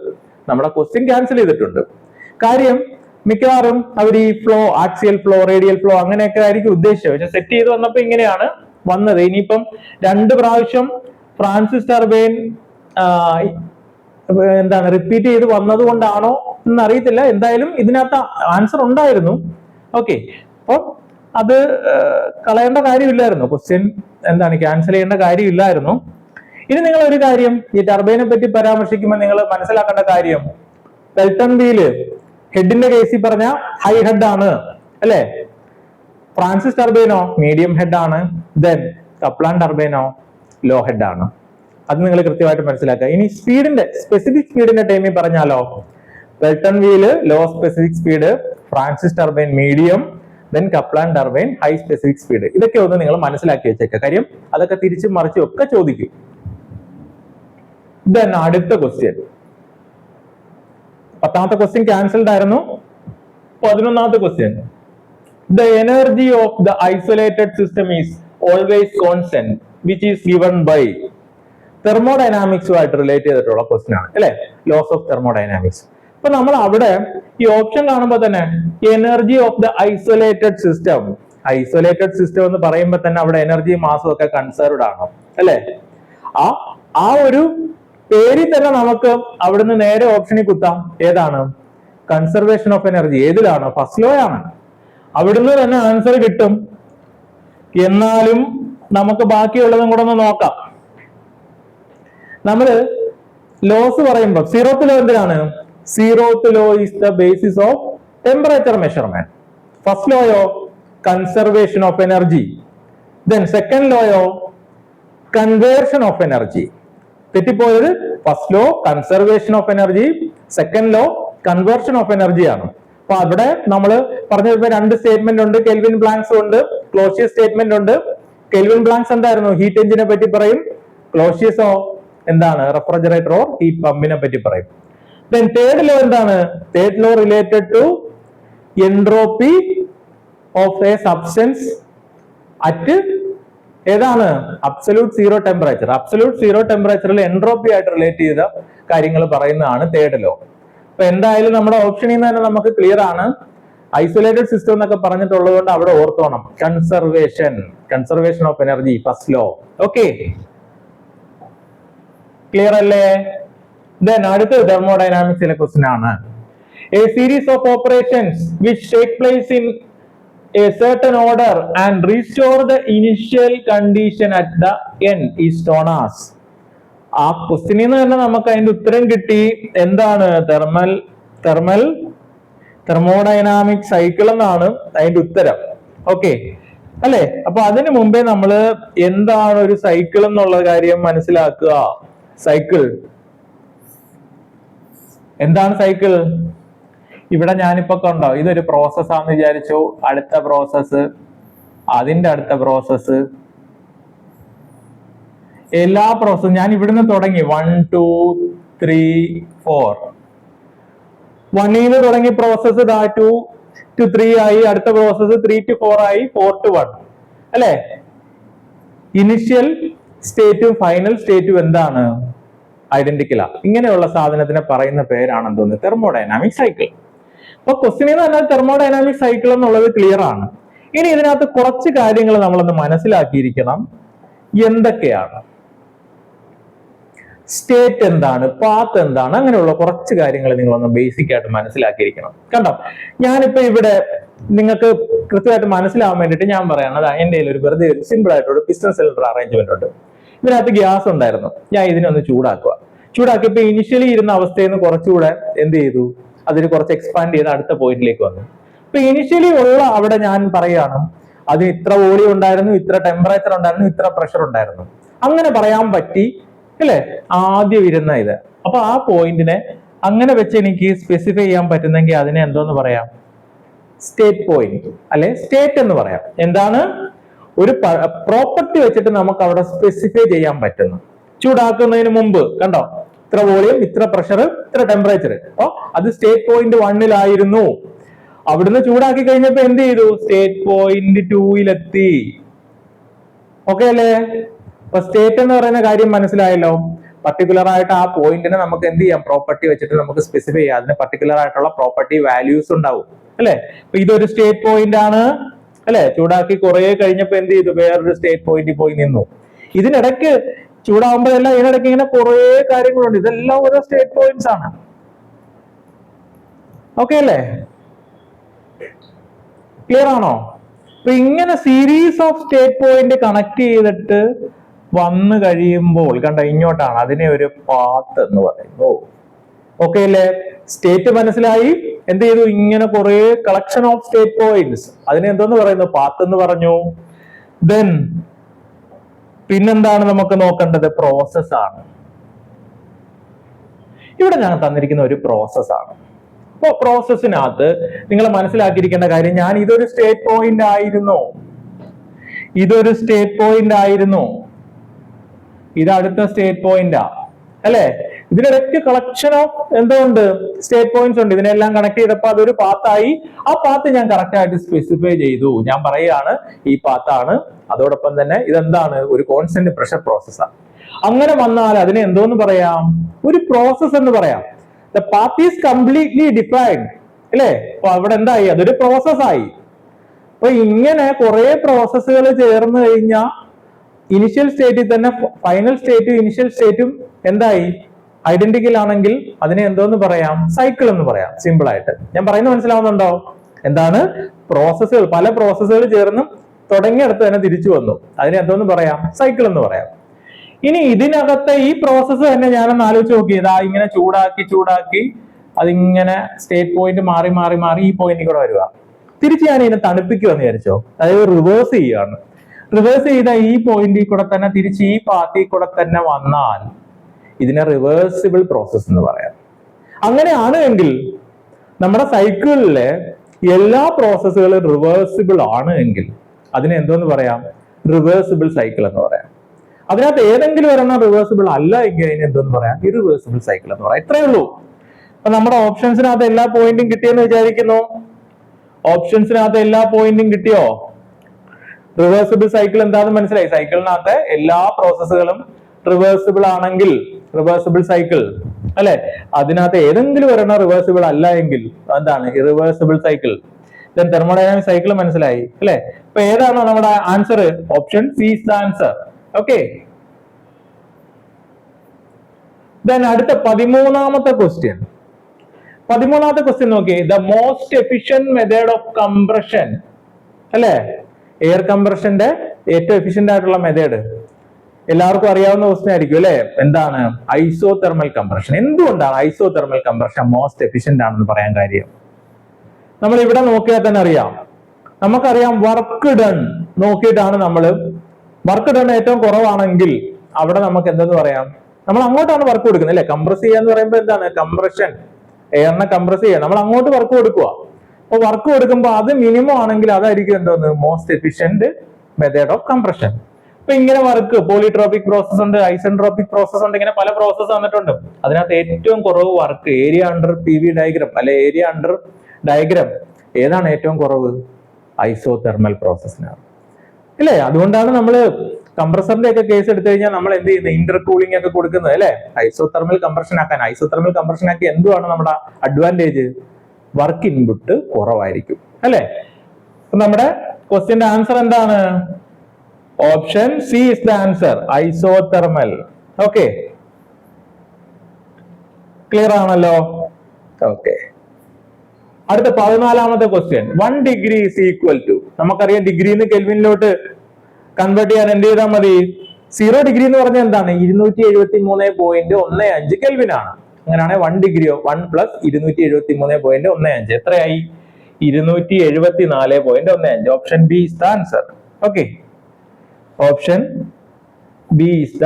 നമ്മുടെ ക്വസ്റ്റ്യൻ ക്യാൻസൽ ചെയ്തിട്ടുണ്ട്. കാര്യം മിക്കവാറും അവർ ഈ flow, axial flow, radial flow അങ്ങനെയൊക്കെ ആയിരിക്കും ഉദ്ദേശിച്ചത്. പക്ഷെ സെറ്റ് ചെയ്ത് വന്നപ്പോ ഇങ്ങനെയാണ് വന്നത്. ഇനിയിപ്പം 2 പ്രാവശ്യം ഫ്രാൻസിസ് ടർബൈൻ എന്താണ് റിപ്പീറ്റ് ചെയ്ത് വന്നത് കൊണ്ടാണോ എന്ന് അറിയത്തില്ല. എന്തായാലും ഇതിനകത്ത് ആൻസർ ഉണ്ടായിരുന്നു. ഓക്കെ, അപ്പൊ അത് കളയേണ്ട കാര്യമില്ലായിരുന്നു. ക്വസ്റ്റ്യൻ എന്താണ് ക്യാൻസൽ ചെയ്യേണ്ട കാര്യമില്ലായിരുന്നു. ഇനി നിങ്ങൾ ഒരു കാര്യം, ഈ ടർബൈനെ പറ്റി പരാമർശിക്കുമ്പോൾ നിങ്ങൾ മനസ്സിലാക്കേണ്ട കാര്യം, പെൽട്ടൺ വീല് ഹെഡിന്റെ കേസിൽ പറഞ്ഞ ഹൈ ഹെഡ് ആണ് അല്ലെ. ഫ്രാൻസിസ് ടർബൈനോ മീഡിയം ഹെഡ് ആണ്. ദെൻ കപ്ലാൻ ടർബൈനോ ലോ ഹെഡ് ആണ്. അത് നിങ്ങൾ കൃത്യമായിട്ട് മനസ്സിലാക്കുക. ഇനി സ്പീഡിന്റെ സ്പെസിഫിക് സ്പീഡിന്റെ ടൈമിൽ പറഞ്ഞാലോ, Pelton wheel low specific speed, Francis turbine medium, then Kaplan turbine high specific speed. ഇതൊക്കെ ഒന്ന് നിങ്ങൾ മനസ്സിലാക്കി വെച്ചേക്കുക. കാര്യം അതൊക്കെ തിരിച്ചും മറിച്ചും ഒക്കെ ചോദിക്കും. ദെൻ അടുത്ത ക്വസ്റ്റ്യൻ, 10ാമത്തെ ക്വസ്റ്റ്യൻ ക്യാൻസൽഡ് ആയിരുന്നു. 11ാമത്തെ question, the energy of the isolated system is always constant which is given by. തെർമോഡൈനാമിക്സുമായിട്ട് റിലേറ്റ് ചെയ്തിട്ടുള്ള ക്വസ്റ്റ്യൻ ആണ് അല്ലെ, ലോസ് ഓഫ് തെർമോഡൈനാമിക്സ്. അപ്പൊ നമ്മൾ അവിടെ ഈ ഓപ്ഷൻ കാണുമ്പോൾ തന്നെ energy of the isolated system, isolated system എന്ന് പറയുമ്പോൾ തന്നെ അവിടെ എനർജിയും മാസും ഒക്കെ കൺസർവ്ഡ് ആണ് അല്ലെ. ആ ഒരു പേരിൽ തന്നെ നമുക്ക് അവിടുന്ന് നേരെ ഓപ്ഷനിൽ കുത്താം. ഏതാണ്? Conservation of energy. ഏതിലാണ്? ഫസ്റ്റ് ലോ ആണ്. അവിടുന്ന് തന്നെ ആൻസർ കിട്ടും. എന്നാലും നമുക്ക് ബാക്കിയുള്ളതും കൂടെ ഒന്ന് നോക്കാം. നമ്മള് ലോസ് പറയുമ്പോൾ 0th ലോ എന്തിനാണ്? 0th law is the basis of temperature measurement. First ലോയോ conservation of energy. Then second ലോയോ കൺവേർഷൻ ഓഫ് എനർജി. തെറ്റിപ്പോയത് first law conservation of energy, second law conversion of energy ആണ്. അപ്പൊ അവിടെ നമ്മൾ പറഞ്ഞപ്പോ 2 സ്റ്റേറ്റ്മെന്റ് ഉണ്ട്. കെൽവിൻ ബ്ലാങ്ക്സ് ഉണ്ട്, ക്ലോഷ്യസ് സ്റ്റേറ്റ്മെന്റ് ഉണ്ട്. കെൽവിൻ ബ്ലാങ്ക്സ് എന്തായിരുന്നു? ഹീറ്റ് എഞ്ചിനെ പറ്റി പറയും. ക്ലോഷ്യസോ എന്താണ്? റെഫ്രിജറേറ്റർ ഓർ ഹീറ്റ് പമ്പിനെ പറ്റി പറയും. ദെൻ തേർഡ് ലോ എന്താണ്? Third law related to entropy of a substance at ഏതാണ്? Absolute zero temperature. Absolute zero ടെമ്പറേച്ചറിൽ എൻട്രോപ്പി ആയിട്ട് റിലേറ്റ് ചെയ്ത കാര്യങ്ങൾ പറയുന്നതാണ് തേർഡ് ലോ. അപ്പൊ എന്തായാലും നമ്മുടെ ഓപ്ഷനിൽ നിന്ന് തന്നെ നമുക്ക് ക്ലിയർ ആണ്. ഐസൊലേറ്റഡ് സിസ്റ്റം എന്നൊക്കെ പറഞ്ഞിട്ടുള്ളത് കൊണ്ട് അവിടെ ഓർത്തോണം conservation of energy, first law. Okay, clear അല്ലേ? Then അടുത്ത തെർമോഡൈനാമിക്സിലെ ക്വസ്റ്റ്യൻ ആണ്. A series of operations which take place in a certain order and restore the initial condition at the end is known as. ആ ക്വസ്റ്റ്യനിൽ നിന്ന് തന്നെ നമുക്ക് അതിന്റെ ഉത്തരം കിട്ടി. എന്താണ്? തെർമോഡൈനാമിക് സൈക്കിൾ എന്നാണ് അതിന്റെ ഉത്തരം. ഓക്കെ അല്ലെ? അപ്പൊ അതിനു മുമ്പേ നമ്മൾ എന്താണ് ഒരു സൈക്കിൾ എന്നുള്ള കാര്യം മനസ്സിലാക്കുക. സൈക്കിൾ എന്താണ്? സൈക്കിൾ ഇവിടെ ഞാനിപ്പോ കണ്ടോ, ഇതൊരു പ്രോസസ് ആണെന്ന് വിചാരിച്ചു. അടുത്ത പ്രോസസ്സ്, അതിന്റെ അടുത്ത പ്രോസസ്സ്, എല്ലാ പ്രോസസ്സും ഞാൻ ഇവിടുന്ന് തുടങ്ങി 1 2 3 4. 1 തുടങ്ങി പ്രോസസ്സ് 2 to 3 ആയി, അടുത്ത പ്രോസസ്സ് 3 to 4 ആയി, 4 to 1 അല്ലെ? ഇനിഷ്യൽ സ്റ്റേറ്റും ഫൈനൽ സ്റ്റേറ്റും എന്താണ്? ഐഡന്റിക്കലാ. ഇങ്ങനെയുള്ള സാധനത്തിനെ പറയുന്ന പേരാണ് എന്തോന്ന്? Thermodynamic cycle. അപ്പൊ ക്വസ്റ്റ്യൻ എന്ന് പറഞ്ഞാൽ തെർമോഡൈനാമിക് സൈക്കിൾ എന്നുള്ളത് ക്ലിയർ ആണ്. ഇനി ഇതിനകത്ത് കുറച്ച് കാര്യങ്ങൾ നമ്മളൊന്ന് മനസ്സിലാക്കിയിരിക്കണം. എന്തൊക്കെയാണ്? സ്റ്റേറ്റ് എന്താണ്, പാത്ത് എന്താണ്, അങ്ങനെയുള്ള കുറച്ച് കാര്യങ്ങൾ നിങ്ങളൊന്ന് ബേസിക് ആയിട്ട് മനസ്സിലാക്കിയിരിക്കണം. കണ്ടോ, ഞാനിപ്പോ ഇവിടെ നിങ്ങൾക്ക് കൃത്യമായിട്ട് മനസ്സിലാവാൻ വേണ്ടിയിട്ട് ഞാൻ പറയണത് എന്റെ ഒരു വെറുതെ ഒരു സിമ്പിൾ ആയിട്ടൊരു പിസ്റ്റൺ സിലിണ്ടർ അറേഞ്ച്മെന്റ് ഉണ്ട്. ഇതിനകത്ത് ഗ്യാസ് ഉണ്ടായിരുന്നു. ഞാൻ ഇതിനൊന്ന് ചൂടാക്കിയപ്പോ ഇനിഷ്യലി ഇരുന്ന അവസ്ഥയിൽ നിന്ന് കുറച്ചുകൂടെ എന്ത് ചെയ്തു, അതിന് കുറച്ച് എക്സ്പാൻഡ് ചെയ്ത് അടുത്ത പോയിന്റിലേക്ക് വന്നു. ഇപ്പൊ ഇനിഷ്യലി ഉള്ള അവിടെ ഞാൻ പറയുകയാണ് അതിന് ഇത്ര വോളിയം ഉണ്ടായിരുന്നു, ഇത്ര ടെമ്പറേച്ചർ ഉണ്ടായിരുന്നു, ഇത്ര പ്രഷർ ഉണ്ടായിരുന്നു, അങ്ങനെ പറയാൻ പറ്റി അല്ലെ? ആദ്യം ഇരുന്ന ഇത്. അപ്പൊ ആ പോയിന്റിനെ അങ്ങനെ വെച്ച് എനിക്ക് സ്പെസിഫൈ ചെയ്യാൻ പറ്റുന്നെങ്കിൽ അതിനെ എന്തോന്ന് പറയാം? സ്റ്റേറ്റ് പോയിന്റ് അല്ലെ സ്റ്റേറ്റ് എന്ന് പറയാം. എന്താണ്? ഒരു പ്രോപ്പർട്ടി വെച്ചിട്ട് നമുക്ക് അവിടെ സ്പെസിഫൈ ചെയ്യാൻ പറ്റുന്നു. ചൂടാക്കുന്നതിന് മുമ്പ് കണ്ടോ, ഇത്ര വോളിയം, ഇത്ര പ്രഷർ, ഇത്ര ടെമ്പറേച്ചർ. അപ്പൊ അത് സ്റ്റേറ്റ് പോയിന്റ് 1-ലായിരുന്നു. അവിടുന്ന് ചൂടാക്കി കഴിഞ്ഞപ്പോ എന്ത് ചെയ്തു? State point 2-ലെത്തി. ഓക്കെ അല്ലേ? അപ്പൊ സ്റ്റേറ്റ് എന്ന് പറയുന്ന കാര്യം മനസ്സിലായല്ലോ. പർട്ടിക്കുലർ ആയിട്ട് ആ പോയിന്റിനെ നമുക്ക് എന്ത് ചെയ്യാം? പ്രോപ്പർട്ടി വെച്ചിട്ട് നമുക്ക് സ്പെസിഫൈ ചെയ്യാം. അതിന് പർട്ടിക്കുലർ ആയിട്ടുള്ള പ്രോപ്പർട്ടി വാല്യൂസ് ഉണ്ടാവും അല്ലെ? അപ്പൊ ഇതൊരു സ്റ്റേറ്റ് പോയിന്റ് ആണ് അല്ലെ? ചൂടാക്കി കുറെ കഴിഞ്ഞപ്പോ എന്ത് ചെയ്തു? വേറൊരു സ്റ്റേറ്റ് പോയിന്റിൽ പോയി നിന്നു. ഇതിനിടയ്ക്ക് ചൂടാകുമ്പോഴെല്ലാം ഇതിനിടയ്ക്ക് ഇങ്ങനെ കുറെ കാര്യങ്ങളുണ്ട്. ഇതെല്ലാം ഓരോ സ്റ്റേറ്റ് പോയിന്റ്സ് ആണ്. ഓക്കെ അല്ലേ? ക്ലിയർ ആണോ? അപ്പൊ ഇങ്ങനെ series of state point connect ചെയ്തിട്ട് വന്നു കഴിയുമ്പോൾ കണ്ട ഇങ്ങോട്ടാണ്, അതിനെ ഒരു പാത്ത് എന്ന് പറയുന്നു. ഓക്കെ അല്ലേ? സ്റ്റേറ്റ് മനസ്സിലായി. എന്ത് ചെയ്തു? ഇങ്ങനെ കുറെ കളക്ഷൻ ഓഫ് സ്റ്റേറ്റ് പോയിന്റ്സ്, അതിനെ എന്തോന്ന് പറയുന്നു? പാത്ത് എന്ന് പറഞ്ഞു. ദെൻ പിന്നെന്താണ് നമുക്ക് നോക്കേണ്ടത്? പ്രോസസ് ആണ്. ഇവിടെ ഞാൻ തന്നിരിക്കുന്ന ഒരു പ്രോസസ് ആണ്. അപ്പൊ പ്രോസസ്സിനകത്ത് നിങ്ങൾ മനസ്സിലാക്കിയിരിക്കേണ്ട കാര്യം, ഞാൻ ഇതൊരു സ്റ്റേറ്റ് പോയിന്റ് ആയിരുന്നു, ഇതൊരു സ്റ്റേറ്റ് പോയിന്റ് ആയിരുന്നു, ഇത് അടുത്ത സ്റ്റേറ്റ് പോയിന്റാ അല്ലെ? ഇതിനിടയ്ക്ക് കളക്ഷൻ ഓഫ് എന്തുകൊണ്ട്? സ്റ്റേറ്റ് പോയിന്റ്സ് ഉണ്ട്. ഇതിനെല്ലാം കണക്ട് ചെയ്തപ്പോ അതൊരു പാത്തായി. ആ പാത്ത് ഞാൻ കറക്റ്റ് ആയിട്ട് സ്പെസിഫൈ ചെയ്തു. ഞാൻ പറയുകയാണ് ഈ പാത്താണ്. അതോടൊപ്പം തന്നെ ഇതെന്താണ്? ഒരു കോൺസ്റ്റന്റ് പ്രഷർ പ്രോസസ്സാണ്. അങ്ങനെ വന്നാൽ അതിനെ എന്തോന്ന് പറയാം? ഒരു പ്രോസസ് എന്ന് പറയാം. The path is completely defined അല്ലെ? അപ്പൊ അവിടെ എന്തായി? അതൊരു പ്രോസസ്സായി. അപ്പൊ ഇങ്ങനെ കുറെ പ്രോസസ്സുകൾ ചേർന്ന് കഴിഞ്ഞാൽ ഇനിഷ്യൽ സ്റ്റേറ്റിൽ തന്നെ ഫൈനൽ സ്റ്റേറ്റും ഇനിഷ്യൽ സ്റ്റേറ്റും എന്തായി? ഐഡന്റിക്കൽ ആണെങ്കിൽ അതിനെ എന്തോന്ന് പറയാം? സൈക്കിൾ എന്ന് പറയാം. സിമ്പിൾ ആയിട്ട് ഞാൻ പറയുന്നത് മനസ്സിലാവുന്നുണ്ടോ? എന്താണ്? പ്രോസസ്സുകൾ, പല പ്രോസസ്സുകൾ ചേർന്ന് തുടങ്ങിയെടുത്ത് തന്നെ തിരിച്ചു വന്നു. അതിനെ എന്തോന്ന് പറയാം? സൈക്കിൾ എന്ന് പറയാം. ഇനി ഇതിനകത്തെ ഈ പ്രോസസ്സ് തന്നെ ഞാനൊന്ന് ആലോചിച്ച് നോക്കിയതാ, ഇങ്ങനെ ചൂടാക്കി അതിങ്ങനെ സ്റ്റേറ്റ് പോയിന്റ് മാറി മാറി മാറി ഈ പോയിന്റിൽ കൂടെ വരിക. തിരിച്ച് ഞാൻ ഇതിനെ തണുപ്പിക്കുമെന്ന് വിചാരിച്ചോ? അതായത് റിവേഴ്സ് ചെയ്യാണ്. റിവേഴ്സ് ചെയ്ത ഈ പോയിന്റിൽ കൂടെ തന്നെ തിരിച്ച് ഈ പാത്തിൽ കൂടെ തന്നെ വന്നാൽ ഇതിനെ റിവേഴ്സിബിൾ പ്രോസസ് എന്ന് പറയാം. അങ്ങനെയാണ് എങ്കിൽ നമ്മുടെ സൈക്കിളിലെ എല്ലാ പ്രോസസ്സുകളും റിവേഴ്സിബിൾ ആണ് എങ്കിൽ അതിനെ എന്തോന്ന് പറയാം? റിവേഴ്സിബിൾ സൈക്കിൾ എന്ന് പറയാം. അതിനകത്ത് ഏതെങ്കിലും ഒരെണ്ണം റിവേഴ്സിബിൾ അല്ല എങ്കിൽ അതിന് എന്തോന്ന് പറയാം? ഇറിവേഴ്സിബിൾ സൈക്കിൾ എന്ന് പറയാം. ഇത്രയേ ഉള്ളൂ. അപ്പൊ നമ്മുടെ ഓപ്ഷൻസിനകത്ത് എല്ലാ പോയിന്റും കിട്ടിയെന്ന് വിചാരിക്കുന്നു. ഓപ്ഷൻസിനകത്ത് എല്ലാ പോയിന്റും കിട്ടിയോ? റിവേഴ്സിബിൾ സൈക്കിൾ എന്താണെന്ന് മനസ്സിലായി. സൈക്കിളിനകത്ത് എല്ലാ പ്രോസസ്സുകളും റിവേഴ്സിബിൾ ആണെങ്കിൽ റിവേഴ്സിബിൾ സൈക്കിൾ അല്ലെ? അതിനകത്ത് ഏതെങ്കിലും ഒരെണ്ണം റിവേഴ്സിബിൾ അല്ല എങ്കിൽ എന്താണ്? Irreversible cycle. Then thermodynamic cycle മനസ്സിലായി അല്ലെ? അപ്പൊ ഏതാണോ നമ്മുടെ answer? Option C is the answer. Okay. Then അടുത്ത 13ാമത്തെ ക്വസ്റ്റ്യൻ. 13ാമത്തെ ക്വസ്റ്റ്യൻ നോക്കിയേ. The most efficient method of compression, അല്ലെ? എയർ കംപ്രഷന്റെ ഏറ്റവും എഫിഷ്യന്റ് ആയിട്ടുള്ള മെത്തേഡ് എല്ലാവർക്കും അറിയാവുന്ന ക്വസ്റ്റ്യൻ ആയിരിക്കും, അല്ലെ? എന്താണ്? Isothermal compression. എന്തുകൊണ്ടാണ് ഐസോതെർമൽ കംപ്രഷൻ മോസ്റ്റ് എഫിഷ്യന്റ് ആണെന്ന് പറയാൻ കാര്യം? നമ്മൾ ഇവിടെ നോക്കിയാൽ തന്നെ അറിയാം. നമുക്കറിയാം വർക്ക് ഡൺ നോക്കിയിട്ടാണ് നമ്മൾ, വർക്ക് ഡൺ ഏറ്റവും കുറവാണെങ്കിൽ അവിടെ നമുക്ക് എന്തെന്ന് പറയാം, നമ്മൾ അങ്ങോട്ടാണ് വർക്ക് കൊടുക്കുന്നത്, അല്ലെ? കംപ്രസ് ചെയ്യുക എന്ന് പറയുമ്പോൾ എന്താണ്? കംപ്രഷൻ, എയറിനെ കംപ്രസ് ചെയ്യുക. നമ്മൾ അങ്ങോട്ട് വർക്ക് കൊടുക്കുക. അപ്പൊ വർക്ക് കൊടുക്കുമ്പോൾ അത് മിനിമം ആണെങ്കിൽ അതായിരിക്കും എന്തോന്ന്? Most efficient method of compression. അപ്പൊ ഇങ്ങനെ വർക്ക് പോളിട്രോപിക് പ്രോസസ് ഉണ്ട്, ഐസെൻട്രോപിക് പ്രോസസ് ഉണ്ട്, ഇങ്ങനെ പല പ്രോസസ് വന്നിട്ടുണ്ട്. അതിനകത്ത് ഏറ്റവും കുറവ് work area under PV diagram അല്ലെ ഏരിയ അണ്ടർ ഡയഗ്രം ഏതാണ് ഏറ്റവും കുറവ്? ഐസോതെർമൽ പ്രോസസ്സിനാണ്, അല്ലേ? അതുകൊണ്ടാണ് നമ്മൾ കംപ്രസറിന്റെ ഒക്കെ കേസ് എടുത്തു കഴിഞ്ഞാൽ നമ്മൾ എന്ത് ചെയ്യുന്നത്? ഇന്റർകൂളിംഗ് ഒക്കെ കൊടുക്കുന്നത്, അല്ലെ? ഐസോതെർമൽ കംപ്രഷൻ ആക്കാൻ. ഐസോതെർമൽ കംപ്രഷൻ ആക്കി എന്തുവാണ് നമ്മുടെ അഡ്വാൻറ്റേജ്? വർക്ക് ഇൻപുട്ട് കുറവായിരിക്കും, അല്ലെ? നമ്മുടെ ക്വസ്റ്റ്യന്റെ ആൻസർ എന്താണ്? Option C is the answer, isothermal. Okay, clear ആണല്ലോ? ഓക്കെ. അടുത്ത 14ാമത്തെ question. 1 degree is equal to, നമുക്കറിയാം ഡിഗ്രിന്ന് കെൽവിനിലോട്ട് കൺവേർട്ട് ചെയ്യാൻ എന്ത് ചെയ്താൽ മതി? 0 ഡിഗ്രി എന്ന് പറഞ്ഞാൽ എന്താണ്? 273.15 കെൽവിൻ ആണ്. അങ്ങനെയാണെങ്കിൽ 1 ഡിഗ്രിയോ 1 പ്ലസ് 273.15 എത്രയായി? 274.15. Option B is the answer. Okay, option B is the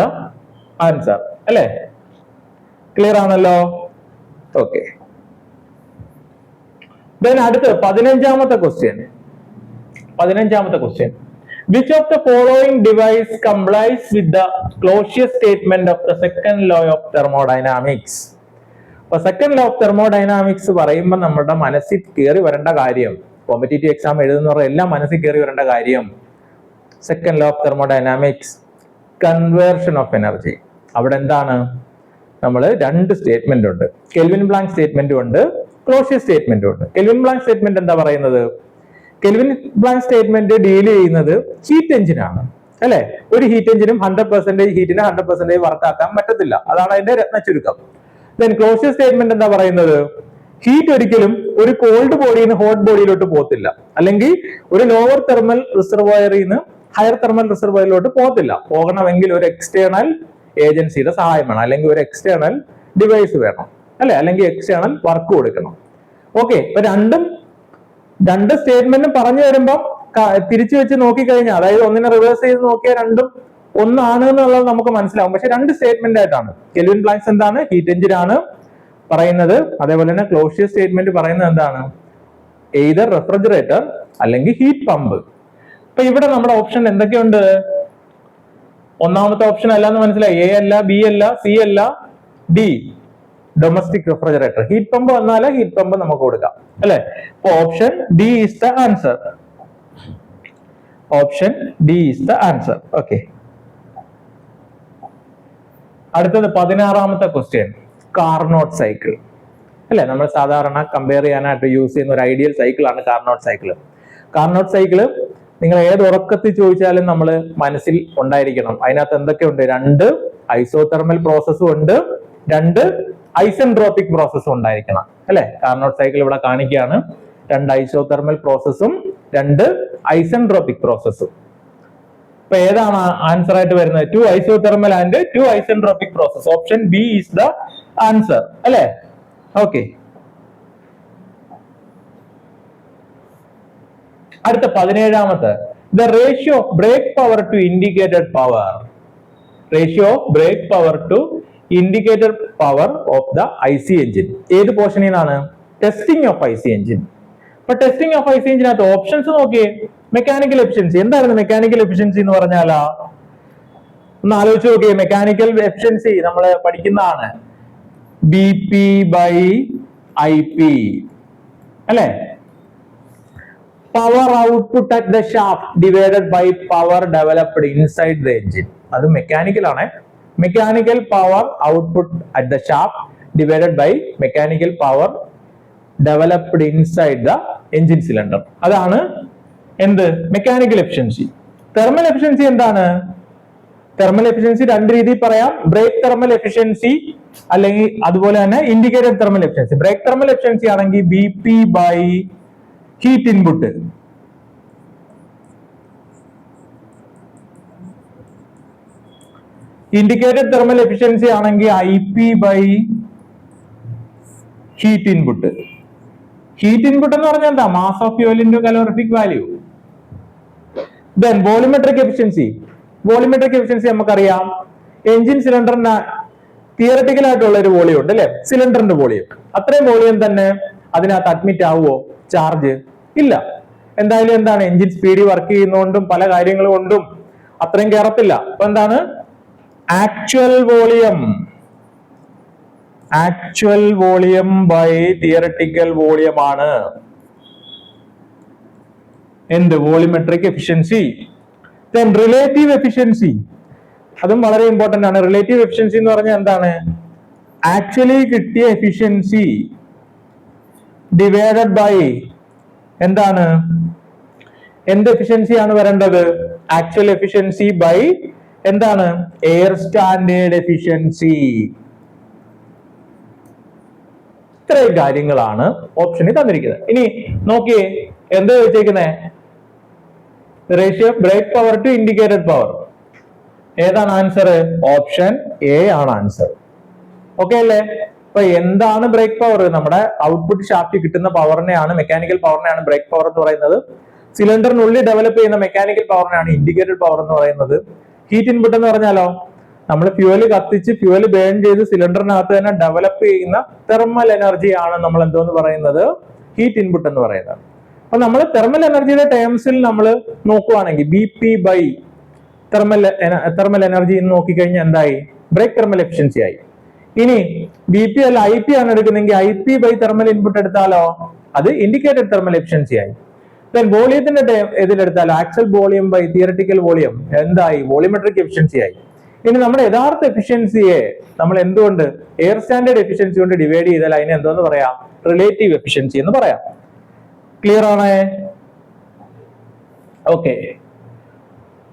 answer, അല്ലെ? ക്ലിയർ ആണല്ലോ? ഓക്കെ. ദെൻ അടുത്ത 15ാമത്തെ ക്വസ്റ്റ്യൻ. 15ാമത്തെ question. Which of the following device complies with the Clausius statement of the second law of thermodynamics? അപ്പൊ second law of thermodynamics പറയുമ്പോൾ നമ്മുടെ മനസ്സിൽ കയറി വരേണ്ട കാര്യം, കോമ്പറ്റേറ്റീവ് എക്സാം എഴുതുന്നവരുടെ എല്ലാം മനസ്സിൽ കയറി വരേണ്ട കാര്യം, second law of thermodynamics conversion of energy. അവിടെ എന്താണ്? നമ്മൾ രണ്ട് സ്റ്റേറ്റ്മെന്റ് ഉണ്ട്. കെൽവിൻ പ്ലാങ്ക് സ്റ്റേറ്റ്മെന്റും ഉണ്ട്, ക്ലോഷ്യസ് സ്റ്റേറ്റ്മെന്റും ഉണ്ട്. കെൽവിൻ പ്ലാങ്ക് സ്റ്റേറ്റ്മെന്റ് എന്താ പറയുന്നത്? കെൽവിൻ പ്ലാങ്ക് സ്റ്റേറ്റ്മെന്റ് ഡീൽ ചെയ്യുന്നത് ഹീറ്റ് എഞ്ചിനാണ്, അല്ലെ? ഒരു ഹീറ്റ് എഞ്ചിനും 100% ഹീറ്റിനെ 100% വർക്കാക്കാൻ പറ്റത്തില്ല. അതാണ് അതിന്റെ രത്ന ചുരുക്കം. ദെൻ ക്ലോഷ്യസ് സ്റ്റേറ്റ്മെന്റ് എന്താ പറയുന്നത്? ഹീറ്റ് ഒരിക്കലും ഒരു കോൾഡ് ബോഡിയിൽ നിന്ന് ഹോട്ട് ബോഡിയിലോട്ട് പോകത്തില്ല, അല്ലെങ്കിൽ ഒരു ലോവർ തെർമൽ റിസർവോയറിൽ നിന്ന് ഹയർ തെർമൽ റിസർവോയറിലോട്ട് പോകത്തില്ല. പോകണമെങ്കിൽ ഒരു എക്സ്റ്റേണൽ ഏജൻസിയുടെ സഹായം വേണം, അല്ലെങ്കിൽ ഒരു എക്സ്റ്റേണൽ ഡിവൈസ് വേണം, അല്ലെ? അല്ലെങ്കിൽ എക്സ്റ്റേണൽ വർക്ക് കൊടുക്കണം. ഓക്കെ, ഇപ്പൊ രണ്ട് സ്റ്റേറ്റ്മെന്റും പറഞ്ഞു വരുമ്പോൾ തിരിച്ചു വെച്ച് നോക്കിക്കഴിഞ്ഞാൽ, അതായത് ഒന്നിനെ റിവേഴ്സ് ചെയ്ത് നോക്കിയാൽ രണ്ടും ഒന്നാണ് എന്നുള്ളത് നമുക്ക് മനസ്സിലാവും. പക്ഷെ രണ്ട് സ്റ്റേറ്റ്മെന്റ് ആയിട്ടാണ്. കെൽവിൻ പ്ലാങ്ക് എന്താണ്? ഹീറ്റ് എഞ്ചിൻ ആണ് പറയുന്നത്. അതേപോലെ തന്നെ ക്ലോഷ്യസ് സ്റ്റേറ്റ്മെന്റ് പറയുന്നത് എന്താണ്? എയ്തർ റെഫ്രിജറേറ്റർ അല്ലെങ്കിൽ ഹീറ്റ് പമ്പ്. അപ്പൊ ഇവിടെ നമ്മുടെ ഓപ്ഷൻ എന്തൊക്കെയുണ്ട്? ഒന്നാമത്തെ ഓപ്ഷൻ അല്ല എന്ന് മനസ്സിലായി. എ അല്ല, ബി അല്ല, സി അല്ല, D domestic refrigerator. Heat pump വന്നാലേ ഹീറ്റ് പമ്പ് നമുക്ക് കൊടുക്കാം, അല്ലെ? അപ്പൊ option D is the answer. Option D is the answer. Okay. അടുത്തത് 16ാമത്തെ ക്വസ്റ്റ്യൻ. കാർനോട്ട് സൈക്കിൾ, അല്ലെ? നമ്മൾ സാധാരണ കമ്പയർ ചെയ്യാനായിട്ട് യൂസ് ചെയ്യുന്ന ഒരു ഐഡിയൽ സൈക്കിൾ ആണ് കാർനോട്ട് സൈക്കിൾ. കാർനോട്ട് സൈക്കിള് നിങ്ങൾ ഏത് ഉറക്കത്തിൽ ചോദിച്ചാലും നമ്മൾ മനസ്സിൽ ഉണ്ടായിരിക്കണം. അതിനകത്ത് എന്തൊക്കെയുണ്ട്? രണ്ട് ഐസോതെർമൽ പ്രോസസ്സും ഉണ്ട്, രണ്ട് ഐസെൻട്രോപിക് പ്രോസസ്സും ഉണ്ടായിരിക്കണം, അല്ലെ? കാർനോട്ട് സൈക്കിൾ ഇവിടെ കാണിക്കുകയാണ്. രണ്ട് ഐസോതെർമൽ പ്രോസസ്സും രണ്ട് ഐസെൻട്രോപിക് പ്രോസസ്സും. അപ്പൊ ഏതാണ് ആൻസർ ആയിട്ട് വരുന്നത്? 2 isothermal and 2 isentropic process. Option B is the answer, അല്ലെ? ഓക്കെ. അടുത്ത 17ാമത്തെ. The ratio of brake power to indicated power. Ratio of brake power to indicated power of the IC engine. ഏത് പോർഷനിൽ നിന്നാണ്? Testing of IC engine. അപ്പൊ testing of IC എഞ്ചിനകത്ത് options നോക്കിയേ. Mechanical efficiency. എന്തായിരുന്നു മെക്കാനിക്കൽ എഫിഷ്യൻസി എന്ന് പറഞ്ഞാലാ? ഒന്ന് ആലോചിച്ച് നോക്കിയേ. മെക്കാനിക്കൽ എഫിഷ്യൻസി നമ്മൾ പഠിക്കുന്നതാണ്. BP/IP, അല്ലെ? Power output at the shaft divided by power developed inside the engine. അത് മെക്കാനിക്കൽ ആണ്. Mechanical power output at the shaft divided by mechanical power developed inside the engine cylinder. അതാണ് എന്ത്? Mechanical efficiency. Thermal efficiency എന്താണ്? Thermal efficiency രണ്ട് രീതിയിൽ പറയാം. Brake thermal efficiency അല്ലെങ്കിൽ അതുപോലെ തന്നെ indicated thermal efficiency. Brake thermal efficiency ആണെങ്കിൽ BP by heat input. Indicated thermal efficiency ആണെങ്കിൽ IP by heat input. Heat input എന്ന് പറഞ്ഞാൽ എന്താ? Mass of fuel into calorific value. Then volumetric efficiency. Volumetric efficiency നമുക്കറിയാം, engine സിലിണ്ടറിന് theoretical ആയിട്ടുള്ള ഒരു volume ഉണ്ട് അല്ലെ, സിലിണ്ടറിന്റെ വോളിയം. അത്രയും വോളിയം തന്നെ അതിനകത്ത് അഡ്മിറ്റ് ആവുമോ ചാർജ്? ഇല്ല. എന്തായാലും എന്താണ്, എഞ്ചിൻ സ്പീഡിൽ വർക്ക് ചെയ്യുന്നതുകൊണ്ടും പല കാര്യങ്ങൾ കൊണ്ടും അത്രയും കയറത്തില്ല. അപ്പൊ എന്താണ്, actual volume by theoretical volume ആണ് എന്ത്? Volumetric efficiency. Then relative efficiency, അതും വളരെ ഇമ്പോർട്ടന്റ് ആണ്. റിലേറ്റീവ് എഫിഷ്യൻസി എന്ന് പറഞ്ഞാൽ എന്താണ്? ആക്ച്വലി കിട്ടിയ എഫിഷ്യൻസി ഡിവൈഡഡ് ബൈ എന്താണ്? എന്ത് എഫിഷ്യൻസി ആണ് വരേണ്ടത്? ആക്ച്വൽ എഫിഷ്യൻസി ബൈ എന്താണ്? Air standard efficiency. ഇത്രയും കാര്യങ്ങളാണ് ഓപ്ഷനിൽ തന്നിരിക്കുന്നത്. ഇനി നോക്കിയേ, എന്താ ചോദിച്ചേക്കുന്നേ? Ratio of brake power to indicated power. ഏതാണ് ആൻസർ? ഓപ്ഷൻ എ ആണ് ആൻസർ. ഓക്കെ അല്ലേ? അപ്പൊ എന്താണ് ബ്രേക്ക് പവർ? നമ്മുടെ ഔട്ട്പുട്ട് ഷാഫ്റ്റ് കിട്ടുന്ന പവറിനെയാണ്, മെക്കാനിക്കൽ പവറിനെയാണ് ബ്രേക്ക് പവർ എന്ന് പറയുന്നത്. സിലിണ്ടറിനുള്ളിൽ ഡെവലപ്പ് ചെയ്യുന്ന മെക്കാനിക്കൽ പവറിനെയാണ് ഇൻഡിക്കേറ്റഡ് പവർ എന്ന് പറയുന്നത്. ഹീറ്റ് ഇൻപുട്ട് എന്ന് പറഞ്ഞാലോ, നമ്മൾ ഫ്യൂവൽ കത്തിച്ച് ഫ്യൂവൽ ബേൺ ചെയ്ത് സിലിണ്ടറിനകത്ത് തന്നെ ഡെവലപ്പ് ചെയ്യുന്ന തെർമൽ എനർജിയാണ് നമ്മൾ എന്തോന്ന് പറയുന്നത്? ഹീറ്റ് ഇൻപുട്ട് എന്ന് പറയുന്നത്. അപ്പൊ നമ്മൾ തെർമൽ എനർജിയുടെ ടേംസിൽ നമ്മൾ നോക്കുവാണെങ്കിൽ BP ബൈ തെർമൽ എനർജി എന്ന് നോക്കിക്കഴിഞ്ഞാൽ എന്തായി? ബ്രേക്ക് തെർമൽ എഫിഷ്യൻസി ആയി. ഇനി BP അല്ല IP ആണ് എടുക്കുന്നെങ്കിൽ IP ബൈ തെർമൽ ഇൻപുട്ട് എടുത്താലോ അത് ഇൻഡിക്കേറ്റഡ് തെർമൽ എഫിഷ്യൻസി ആയി. ദെൻ വോളിയത്തിന്റെ ഇതിലെടുത്താലോ actual volume by theoretical volume എന്തായി? വോളിമെട്രിക് എഫിഷ്യൻസി ആയി. ഇനി നമ്മുടെ യഥാർത്ഥ എഫിഷ്യൻസിയെ നമ്മൾ എന്തുകൊണ്ട് എയർ സ്റ്റാൻഡേർഡ് എഫിഷ്യൻസി കൊണ്ട് ഡിവൈഡ് ചെയ്താൽ അതിനെ എന്തോന്ന് പറയാം? റിലേറ്റീവ് എഫിഷ്യൻസി എന്ന് പറയാം. ക്ലിയർ ആണേ? ഓക്കെ.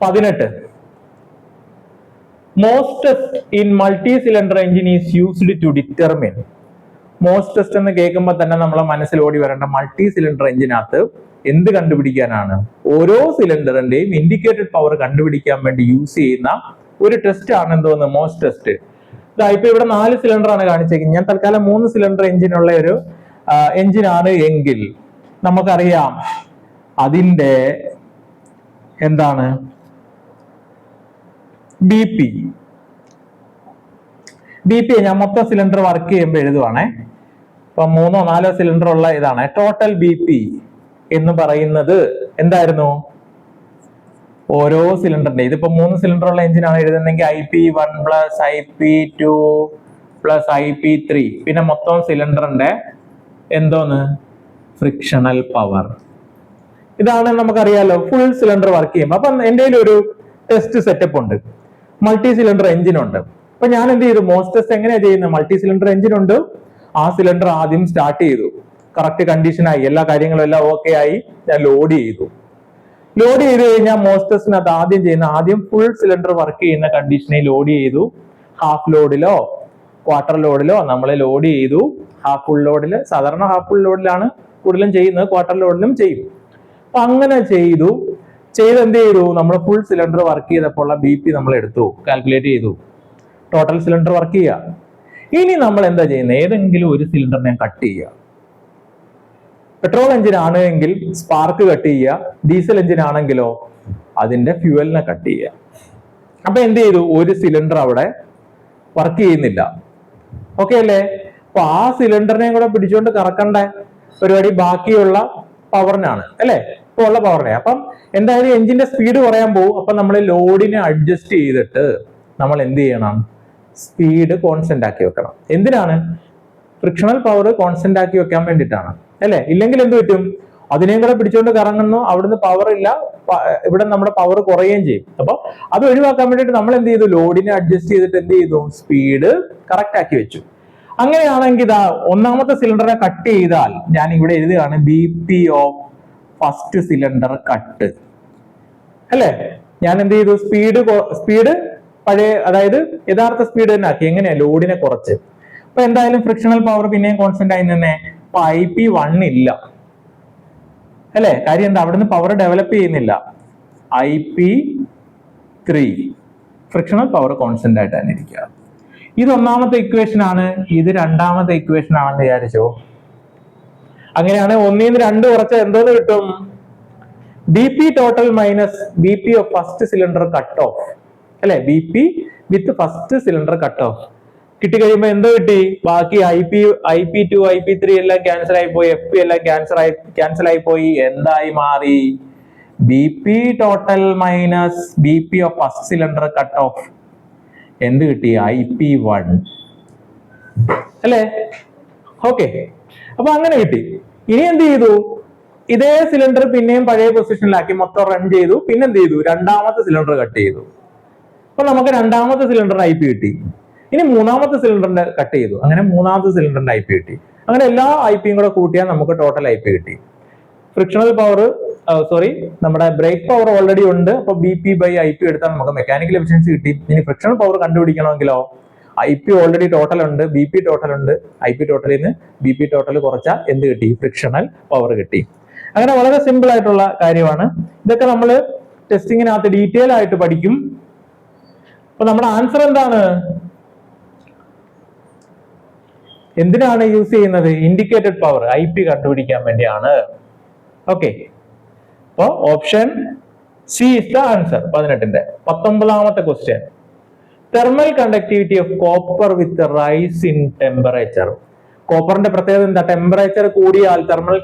18. മോസ്റ്റ് test in multi cylinder engine is used to determine. മോസ്റ്റ് ടെസ്റ്റ് എന്ന് കേൾക്കുമ്പോൾ തന്നെ നമ്മളെ മനസ്സിൽ ഓടി വരേണ്ട മൾട്ടി സിലിണ്ടർ എഞ്ചിനകത്ത് എന്ത് കണ്ടുപിടിക്കാനാണ്? ഓരോ സിലിണ്ടറിന്റെയും ഇൻഡിക്കേറ്റഡ് പവർ കണ്ടുപിടിക്കാൻ വേണ്ടി യൂസ് ചെയ്യുന്ന ഒരു ടെസ്റ്റ് ആണ് എന്തോന്ന്? Most test. ഇപ്പൊ ഇവിടെ 4 സിലിണ്ടർ ആണ് കാണിച്ചേക്കുന്നത്. ഞാൻ തൽക്കാലം 3 സിലിണ്ടർ എഞ്ചിനുള്ള ഒരു എഞ്ചിനാണ് എങ്കിൽ നമുക്കറിയാം അതിന്റെ എന്താണ്? BP ഞാൻ മൊത്തം സിലിണ്ടർ വർക്ക് ചെയ്യുമ്പോൾ എഴുതുവാണേ. ഇപ്പൊ 3ഓ 4ഓ സിലിണ്ടർ ഉള്ള ഇതാണ്. ടോട്ടൽ BP എന്ന് പറയുന്നത് എന്തായിരുന്നു? ഓരോ സിലിണ്ടറിന്റെ, ഇതിപ്പോ 3 സിലിണ്ടർ ഉള്ള എഞ്ചിനാണ് എഴുതുന്നെങ്കിൽ IP1 plus IP2 plus IP3, പിന്നെ മൊത്തം സിലിണ്ടറിന്റെ എന്തോന്ന്? Frictional power. ഇതാണ് നമുക്കറിയാലോ ഫുൾ സിലിണ്ടർ വർക്ക് ചെയ്യുമ്പോൾ. അപ്പൊ എൻ്റെ ഒരു ടെസ്റ്റ് സെറ്റപ്പ് ഉണ്ട്, മൾട്ടി സിലിണ്ടർ എഞ്ചിൻ ഉണ്ട്. അപ്പൊ ഞാൻ എന്ത് ചെയ്തു? മോസ്റ്റ് ടെസ്റ്റ് എങ്ങനെയാ ചെയ്യുന്നത്? മൾട്ടി സിലിണ്ടർ എഞ്ചിൻ ഉണ്ട്, ആ സിലിണ്ടർ ആദ്യം സ്റ്റാർട്ട് ചെയ്തു, കറക്റ്റ് കണ്ടീഷനായി, എല്ലാ കാര്യങ്ങളും എല്ലാം ഓക്കെ ആയി, ഞാൻ ലോഡ് ചെയ്തു. ലോഡ് ചെയ്ത് കഴിഞ്ഞാൽ മോസ്റ്റ് ടെസ്റ്റിനകത്ത് ആദ്യം ചെയ്യുന്ന, ആദ്യം ഫുൾ സിലിണ്ടർ വർക്ക് ചെയ്യുന്ന കണ്ടീഷനിൽ ലോഡ് ചെയ്തു. ഹാഫ് ലോഡിലോ ക്വാർട്ടർ ലോഡിലോ നമ്മൾ ലോഡ് ചെയ്തു. ഹാഫ് ഫുൾ ലോഡില്, സാധാരണ ഹാഫ് ഫുൾ ലോഡിലാണ് കൂടുതലും ചെയ്യുന്നത്, ക്വാർട്ടർ ലോഡിലും ചെയ്യും. അപ്പൊ അങ്ങനെ ചെയ്ത് എന്ത് ചെയ്തു? നമ്മൾ ഫുൾ സിലിണ്ടർ വർക്ക് ചെയ്തപ്പോൾ BP നമ്മൾ എടുത്തു, കാൽക്കുലേറ്റ് ചെയ്തു, ടോട്ടൽ സിലിണ്ടർ വർക്ക് ചെയ്യുക. ഇനി നമ്മൾ എന്താ ചെയ്യുന്നത്? ഏതെങ്കിലും ഒരു സിലിണ്ടർ ഞാൻ കട്ട് ചെയ്യുക. പെട്രോൾ എഞ്ചിൻ ആണെങ്കിൽ സ്പാർക്ക് കട്ട് ചെയ്യുക, ഡീസൽ എഞ്ചിൻ ആണെങ്കിലോ അതിന്റെ ഫ്യൂവലിനെ കട്ട് ചെയ്യുക. അപ്പൊ എന്ത് ചെയ്തു? ഒരു സിലിണ്ടർ അവിടെ വർക്ക് ചെയ്യുന്നില്ല. ഓക്കെ അല്ലേ? അപ്പൊ ആ സിലിണ്ടറിനെയും കൂടെ പിടിച്ചുകൊണ്ട് കറക്കണ്ട പരിപാടി ബാക്കിയുള്ള പവറിനാണ് അല്ലെ, ഇപ്പൊ ഉള്ള പവറിനെ. അപ്പം എന്തായാലും എഞ്ചിന്റെ സ്പീഡ് കുറയാൻ പോകും. അപ്പൊ നമ്മൾ ലോഡിനെ അഡ്ജസ്റ്റ് ചെയ്തിട്ട് നമ്മൾ എന്ത് ചെയ്യണം? സ്പീഡ് കോൺസ്റ്റന്റ് ആക്കി വെക്കണം. എന്തിനാണ്? ഫ്രിക്ഷണൽ പവർ കോൺസ്റ്റന്റ് ആക്കി വെക്കാൻ വേണ്ടിയിട്ടാണ് അല്ലെ. ഇല്ലെങ്കിൽ എന്ത് പറ്റും? അതിനെയും കൂടെ പിടിച്ചോണ്ട് കറങ്ങുന്നു, അവിടുന്ന് പവർ ഇല്ല, ഇവിടെ നമ്മുടെ പവർ കുറയുകയും ചെയ്യും. അപ്പൊ അത് ഒഴിവാക്കാൻ വേണ്ടിയിട്ട് നമ്മൾ എന്ത് ചെയ്തു? ലോഡിനെ അഡ്ജസ്റ്റ് ചെയ്തിട്ട് എന്ത് ചെയ്തു? സ്പീഡ് കറക്റ്റ് ആക്കി വെച്ചു. അങ്ങനെയാണെങ്കിൽ ഇതാ ഒന്നാമത്തെ സിലിണ്ടറിനെ കട്ട് ചെയ്താൽ ഞാൻ ഇവിടെ എഴുതുകയാണ് BP of first cylinder cut അല്ലേ. ഞാൻ എന്ത് ചെയ്തു? സ്പീഡ് പഴയ അതായത് യഥാർത്ഥ സ്പീഡ് തന്നെ ആക്കി. എങ്ങനെയാ? ലോഡിനെ കുറച്ച്. അപ്പൊ എന്തായാലും ഫ്രിക്ഷണൽ പവർ പിന്നെയും കോൺസ്റ്റന്റ് ആയി തന്നെ. അപ്പൊ IP1 ഇല്ല അല്ലെ? കാര്യം എന്താ? അവിടുന്ന് പവർ ഡെവലപ്പ് ചെയ്യുന്നില്ല. IP3 ഫ്രിക്ഷണൽ പവർ കോൺസ്റ്റന്റ് ആയിട്ട് തന്നെ ഇരിക്കുക. ഇത് ഒന്നാമത്തെ ഇക്വേഷൻ ആണ്. ഇത് രണ്ടാമത്തെ ഇക്വേഷൻ ആണെന്ന് വിചാരിച്ചോ. അങ്ങനെയാണ് 1-ന്ന് 2 കുറച്ച് എന്തോന്ന് കിട്ടും? BP total minus BP of first cylinder cut off അല്ലെ? BP with first cylinder cut off കിട്ടിക്കഴിയുമ്പോ എന്തോ കിട്ടി? ബാക്കി IP2 IP3 എല്ലാം ക്യാൻസൽ ആയി പോയി. FP എല്ലാം ക്യാൻസൽ ആയി പോയി. എന്തായി മാറി? BP total minus BP of first cylinder cut of എന്ത് കിട്ടി? IP1 അല്ലേ? ഓക്കെ, അപ്പൊ അങ്ങനെ കിട്ടി. ഇനി എന്ത് ചെയ്തു? ഇതേ സിലിണ്ടർ പിന്നെയും പഴയ പൊസിഷനിലാക്കി മൊത്തം റൺ ചെയ്തു. പിന്നെ എന്ത് ചെയ്തു? രണ്ടാമത്തെ സിലിണ്ടർ കട്ട് ചെയ്തു. അപ്പൊ നമുക്ക് രണ്ടാമത്തെ സിലിണ്ടറിന്റെ IP കിട്ടി. ഇനി മൂന്നാമത്തെ സിലിണ്ടറിന്റെ കട്ട് ചെയ്തു. അങ്ങനെ മൂന്നാമത്തെ സിലിണ്ടറിന്റെ IP കിട്ടി. അങ്ങനെ എല്ലാ IPയും കൂടെ കൂട്ടിയാൽ നമുക്ക് ടോട്ടൽ IP കിട്ടി. ഫ്രിക്ഷണൽ പവർ നമ്മുടെ ബ്രേക്ക് പവർ ഓൾറെഡി ഉണ്ട്. അപ്പൊ BP/IP എടുത്താൽ നമുക്ക് മെക്കാനിക്കൽ എഫിഷ്യൻസി കിട്ടി. ഇനി ഫ്രിക്ഷണൽ പവർ കണ്ടുപിടിക്കണമെങ്കിലോ IP ഓൾറെഡി ടോട്ടൽ ഉണ്ട്, BP ടോട്ടൽ ഉണ്ട്. IP ടോട്ടലിൽ നിന്ന് BP ടോട്ടൽ കുറച്ചാൽ എന്ത് കിട്ടി? ഫ്രിക്ഷണൽ പവർ കിട്ടി. അങ്ങനെ വളരെ സിമ്പിൾ ആയിട്ടുള്ള കാര്യമാണ്. ഇതൊക്കെ നമ്മൾ ടെസ്റ്റിങ്ങിനകത്ത് ഡീറ്റെയിൽ ആയിട്ട് പഠിക്കും. അപ്പൊ നമ്മുടെ ആൻസർ എന്താണ്? എന്തിനാണ് യൂസ് ചെയ്യുന്നത്? ഇൻഡിക്കേറ്റഡ് പവർ IP കണ്ടുപിടിക്കാൻ വേണ്ടിയാണ്. ഓക്കെ, അപ്പോ option C is the answer. 18ന്റെ 19ാമത്തെ question. Thermal conductivity of copper with rise in temperature. കോപ്പറിന്റെ പ്രത്യേകത എന്താ? ടെമ്പറേച്ചർ കൂടിയാൽ തെർമൽ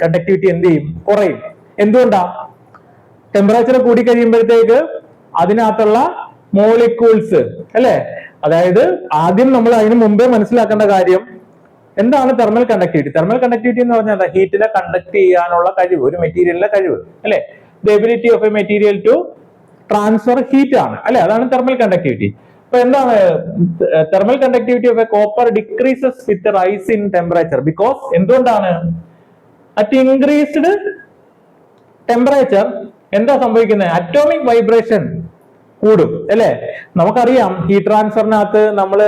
കണ്ടക്ടിവിറ്റി എന്ത് ചെയ്യും? കുറയും. എന്തുകൊണ്ടാ? ടെമ്പറേച്ചർ കൂടി കഴിയുമ്പോഴത്തേക്ക് അതിനകത്തുള്ള മോളിക്യൂൾസ് അല്ലെ? അതായത് ആദ്യം നമ്മൾ അതിന് മുമ്പേ മനസ്സിലാക്കേണ്ട കാര്യം എന്താണ് തെർമൽ കണ്ടക്ടിവിറ്റി? തെർമൽ കണ്ടക്ടിവിറ്റി എന്ന് പറഞ്ഞാൽ ഹീറ്റിനെ കണ്ടക്ട് ചെയ്യാനുള്ള കഴിവ്, ഒരു മെറ്റീരിയലിന്റെ കഴിവ് അല്ലെ? The ability of a material to transfer heat ആണ് അല്ലെ? അതാണ് തെർമൽ കണ്ടക്ടിവിറ്റി. അപ്പൊ എന്താണ് thermal conductivity of a copper decreases with rise in temperature. Because എന്തുകൊണ്ടാണ്? അറ്റ് ഇൻക്രീസ്ഡ് ടെമ്പറേച്ചർ എന്താ സംഭവിക്കുന്നത്? അറ്റോമിക് വൈബ്രേഷൻ കൂടും അല്ലെ? നമുക്കറിയാം ഹീറ്റ് ട്രാൻസ്ഫറിനകത്ത് നമ്മൾ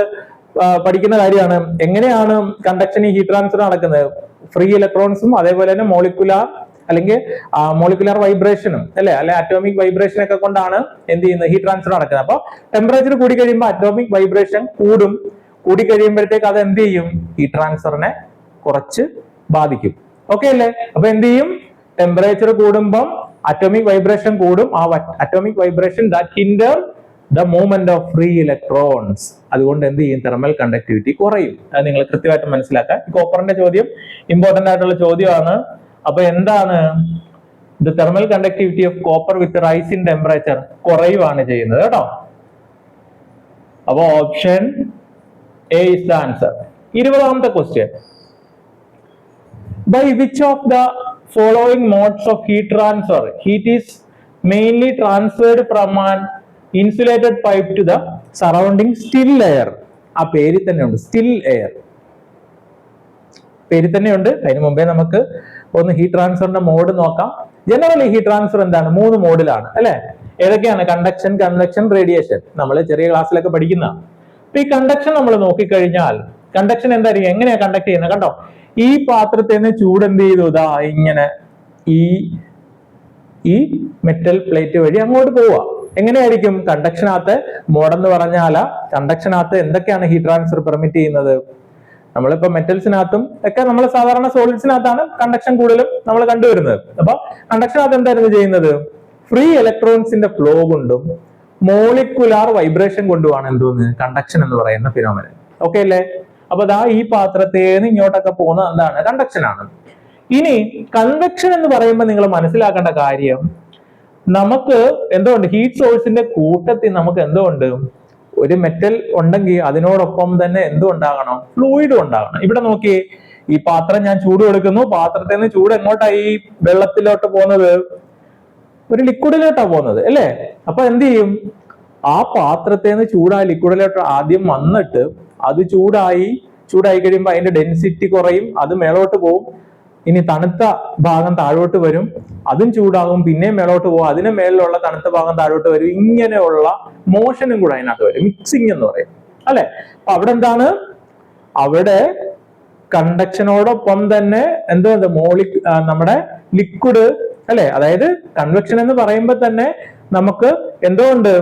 പഠിക്കുന്ന കാര്യമാണ് എങ്ങനെയാണ് കണ്ടക്ഷൻ ഈ ഹീറ്റ് ട്രാൻസ്ഫർ നടക്കുന്നത്. ഫ്രീ ഇലക്ട്രോൺസും അതേപോലെ തന്നെ മോളിക്കുലാർ വൈബ്രേഷനും അല്ലെ അറ്റോമിക് വൈബ്രേഷൻ ഒക്കെ കൊണ്ടാണ് എന്ത് ചെയ്യുന്നത്? ഹീറ്റ് ട്രാൻസ്ഫർ നടക്കുന്നത്. അപ്പൊ ടെമ്പറേച്ചർ കൂടി കഴിയുമ്പോൾ അറ്റോമിക് വൈബ്രേഷൻ കൂടും. കൂടി കഴിയുമ്പോഴത്തേക്ക് അത് എന്ത് ചെയ്യും? ഹീറ്റ് ട്രാൻസ്ഫറിനെ കുറച്ച് ബാധിക്കും. ഓക്കെ അല്ലേ? അപ്പൊ എന്ത് ചെയ്യും? ടെമ്പറേച്ചർ കൂടുമ്പം അറ്റോമിക് വൈബ്രേഷൻ കൂടും. ആ atomic vibration that hinder the movement of free electrons. അതുകൊണ്ട് എന്ത് ചെയ്യും? തെർമൽ കണ്ടക്ടിവിറ്റി കുറയും. അത് നിങ്ങൾ കൃത്യമായിട്ട് മനസ്സിലാക്കുക. കോപ്പറിന്റെ ചോദ്യം ഇമ്പോർട്ടന്റ് ആയിട്ടുള്ള ചോദ്യമാണ്. അപ്പൊ എന്താണ്? The thermal conductivity of copper with rise in temperature കുറയുവാണ് ചെയ്യുന്നത് കേട്ടോ. അപ്പൊ option A is the answer. 20ാമത്തെ question. By which of the following modes of heat transfer heat is mainly transferred from an insulated pipe to the surrounding still air. ആ പേരിൽ തന്നെ ഉണ്ട് still air. പേരിൽ തന്നെ ഉണ്ട്. അതിന് മുമ്പേ നമുക്ക് ഒന്ന് ഹീറ്റ് ട്രാൻസ്ഫറിന്റെ മോഡ് നോക്കാം. ജനറലി ഹീറ്റ് ട്രാൻസ്ഫർ എന്താണ്? 3 മോഡിലാണ് അല്ലെ? ഏതൊക്കെയാണ്? Conduction, convection, radiation. നമ്മൾ ചെറിയ ക്ലാസ്സിലൊക്കെ പഠിക്കുന്ന. അപ്പൊ ഈ കണ്ടക്ഷൻ നമ്മൾ നോക്കിക്കഴിഞ്ഞാൽ കണ്ടക്ഷൻ എന്തായിരിക്കും? എങ്ങനെയാ കണ്ടക്ട് ചെയ്യുന്നത്? കണ്ടോ, ഈ പാത്രത്തിൽ നിന്ന് ചൂട് എന്ത് ചെയ്തു? ഇതാ ഇങ്ങനെ ഈ മെറ്റൽ പ്ലേറ്റ് വഴി അങ്ങോട്ട് പോവുക. എങ്ങനെയായിരിക്കും? കണ്ടക്ഷനകത്ത് മോഡെന്ന് പറഞ്ഞാൽ കണ്ടക്ഷനകത്ത് എന്തൊക്കെയാണ് ഹീറ്റ് ട്രാൻസ്ഫർ പെർമിറ്റ് ചെയ്യുന്നത്? നമ്മളിപ്പോ മെറ്റൽസിനകത്തും ഒക്കെ നമ്മൾ സാധാരണ സോളിഡ്സിനകത്താണ് കണ്ടക്ഷൻ കൂടുതലും നമ്മൾ കണ്ടുവരുന്നത്. അപ്പൊ കണ്ടക്ഷനകത്ത് എന്തായിരുന്നു ചെയ്യുന്നത്? ഫ്രീ ഇലക്ട്രോൺസിന്റെ ഫ്ലോ കൊണ്ടും മോളിക്കുലാർ വൈബ്രേഷൻ കൊണ്ടുമാണ് എന്തോന്ന്? കണ്ടക്ഷൻ എന്ന് പറയുന്ന ഫിനോമിനൻ. ഓക്കെ അല്ലേ? അപ്പൊ ദാ ഈ പാത്രത്തേന്ന് ഇങ്ങോട്ടൊക്കെ പോകുന്ന എന്താണ്? കണ്ടക്ഷൻ ആണ്. ഇനി കൺവെക്ഷൻ എന്ന് പറയുമ്പോൾ നിങ്ങൾ മനസ്സിലാക്കേണ്ട കാര്യം, നമുക്ക് എന്തുകൊണ്ട് ഹീറ്റ് സോഴ്സിന്റെ കൂട്ടത്തിൽ നമുക്ക് എന്തുകൊണ്ട് ഒരു മെറ്റൽ ഉണ്ടെങ്കിൽ അതിനോടൊപ്പം തന്നെ എന്തുണ്ടാകണം? ഫ്ലൂയിഡും ഉണ്ടാകണം. ഇവിടെ നോക്കിയേ, ഈ പാത്രം ഞാൻ ചൂട് കൊടുക്കുന്നു. പാത്രത്തിൽ നിന്ന് ചൂട് എങ്ങോട്ടായി? വെള്ളത്തിലോട്ട് പോകുന്നത്, ഒരു ലിക്വിഡിലോട്ടാ പോകുന്നത് അല്ലേ? അപ്പൊ എന്ത് ചെയ്യും? ആ പാത്രത്തിൽ നിന്ന് ചൂട് ആ ലിക്വിഡിലോട്ട് ആദ്യം വന്നിട്ട് അത് ചൂടായി കഴിയുമ്പോൾ അതിന്റെ ഡെൻസിറ്റി കുറയും, അത് മേളോട്ട് പോകും. ഇനി തണുത്ത ഭാഗം താഴോട്ട് വരും, അതും ചൂടാകും, പിന്നെയും മേലോട്ട് പോകും, അതിന് മേളിലുള്ള തണുത്ത ഭാഗം താഴോട്ട് വരും. ഇങ്ങനെയുള്ള മോഷനും കൂടെ അതിനകത്ത് വരും, മിക്സിംഗ് എന്ന് പറയും അല്ലെ. അപ്പൊ അവിടെ എന്താണ്, അവിടെ കണ്ടക്ഷനോടൊപ്പം തന്നെ എന്തോ നമ്മുടെ ലിക്വിഡ് അല്ലെ, അതായത് കൺവെക്ഷൻ എന്ന് പറയുമ്പോൾ തന്നെ നമുക്ക് എന്തോ ഉണ്ട്,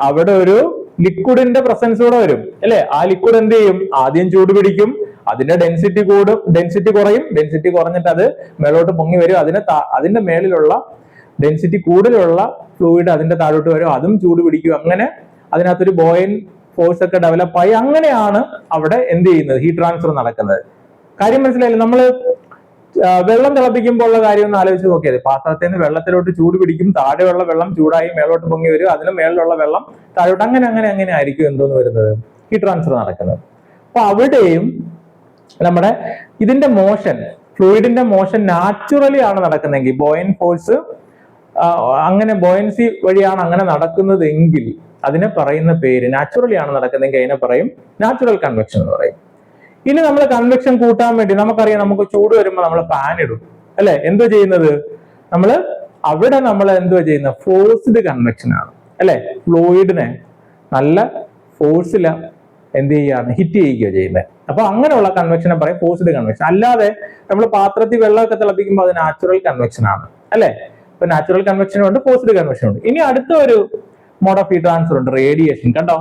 അവിടെ ഒരു ലിക്വിഡിന്റെ പ്രസൻസ് കൂടെ വരും അല്ലെ. ആ ലിക്വിഡ് എന്ത് ചെയ്യും, ആദ്യം ചൂട് പിടിക്കും, അതിന്റെ ഡെൻസിറ്റി കൂടും, ഡെൻസിറ്റി കുറയും, ഡെൻസിറ്റി കുറഞ്ഞിട്ട് അത് മേലോട്ട് പൊങ്ങി വരും, അതിന്റെ മേളിലുള്ള ഡെൻസിറ്റി കൂടുതലുള്ള ഫ്ലൂയിഡ് അതിന്റെ താഴോട്ട് വരും, അതും ചൂട് പിടിക്കും. അങ്ങനെ അതിനകത്തൊരു ബോയിൻ ഫോഴ്സ് ഒക്കെ ഡെവലപ്പ് ആയി അങ്ങനെയാണ് അവിടെ എന്ത് ചെയ്യുന്നത്, ഹീറ്റ് ട്രാൻസ്ഫർ നടക്കുന്നത്. കാര്യം മനസ്സിലായില്ലേ? നമ്മള് വെള്ളം തിളപ്പിക്കുമ്പോൾ ഉള്ള കാര്യം ഒന്ന് ആലോചിച്ച് നോക്കിയത്, പാത്രത്തിൽ നിന്ന് വെള്ളത്തിലോട്ട് ചൂട് പിടിക്കും, താഴെയുള്ള വെള്ളം ചൂടായി മേലോട്ട് പൊങ്ങി വരും, അതിന് മേളിലുള്ള വെള്ളം താഴോട്ട്, അങ്ങനെ ആയിരിക്കും എന്തോന്ന് വരുന്നത്, ഹീറ്റ് ട്രാൻസ്ഫർ നടക്കുന്നത്. അപ്പൊ അവിടെയും നമ്മുടെ ഇതിന്റെ മോഷൻ, ഫ്ലൂയിഡിന്റെ മോഷൻ നാച്ചുറലി ആണ് നടക്കുന്നതെങ്കിൽ, ബോയിൻ ഫോഴ്സ് അങ്ങനെ ബോയൻസി വഴിയാണ് അങ്ങനെ നടക്കുന്നതെങ്കിൽ അതിനെ പറയുന്ന പേര്, നാച്ചുറലി ആണ് നടക്കുന്നതെങ്കിൽ അതിനെ പറയും നാച്ചുറൽ കൺവെക്ഷൻ എന്ന് പറയും. ഇനി നമ്മൾ കൺവെക്ഷൻ കൂട്ടാൻ വേണ്ടി നമുക്കറിയാം, നമുക്ക് ചൂട് വരുമ്പോൾ നമ്മൾ ഫാൻ ഇടും അല്ലെ. എന്തോ ചെയ്യുന്നത്, നമ്മൾ എന്തോ ചെയ്യുന്നത്, ഫോഴ്സ്ഡ് കൺവെക്ഷൻ ആണ് അല്ലെ. ഫ്ലൂയിഡിനെ നല്ല ഫോഴ്സില എന്ത് ചെയ്യാണ്, ഹിറ്റ് ചെയ്യുകയോ ചെയ്യുന്നത്. അപ്പൊ അങ്ങനെയുള്ള കൺവെക്ഷനെ പറയും ഫോഴ്സ്ഡ് കൺവെക്ഷൻ. അല്ലാതെ നമ്മൾ പാത്രത്തിൽ വെള്ളമൊക്കെ തിളപ്പിക്കുമ്പോൾ അത് നാച്ചുറൽ കൺവെക്ഷൻ ആണ് അല്ലെ. ഇപ്പൊ നാച്ചുറൽ കൺവെക്ഷനും ഉണ്ട്, ഫോഴ്സ്ഡ് കൺവെക്ഷനും ഉണ്ട്. ഇനി അടുത്ത ഒരു മോഡ് ഓഫ് ഹീറ്റ് ട്രാൻസ്ഫർ ഉണ്ട്, റേഡിയേഷൻ. കണ്ടോ,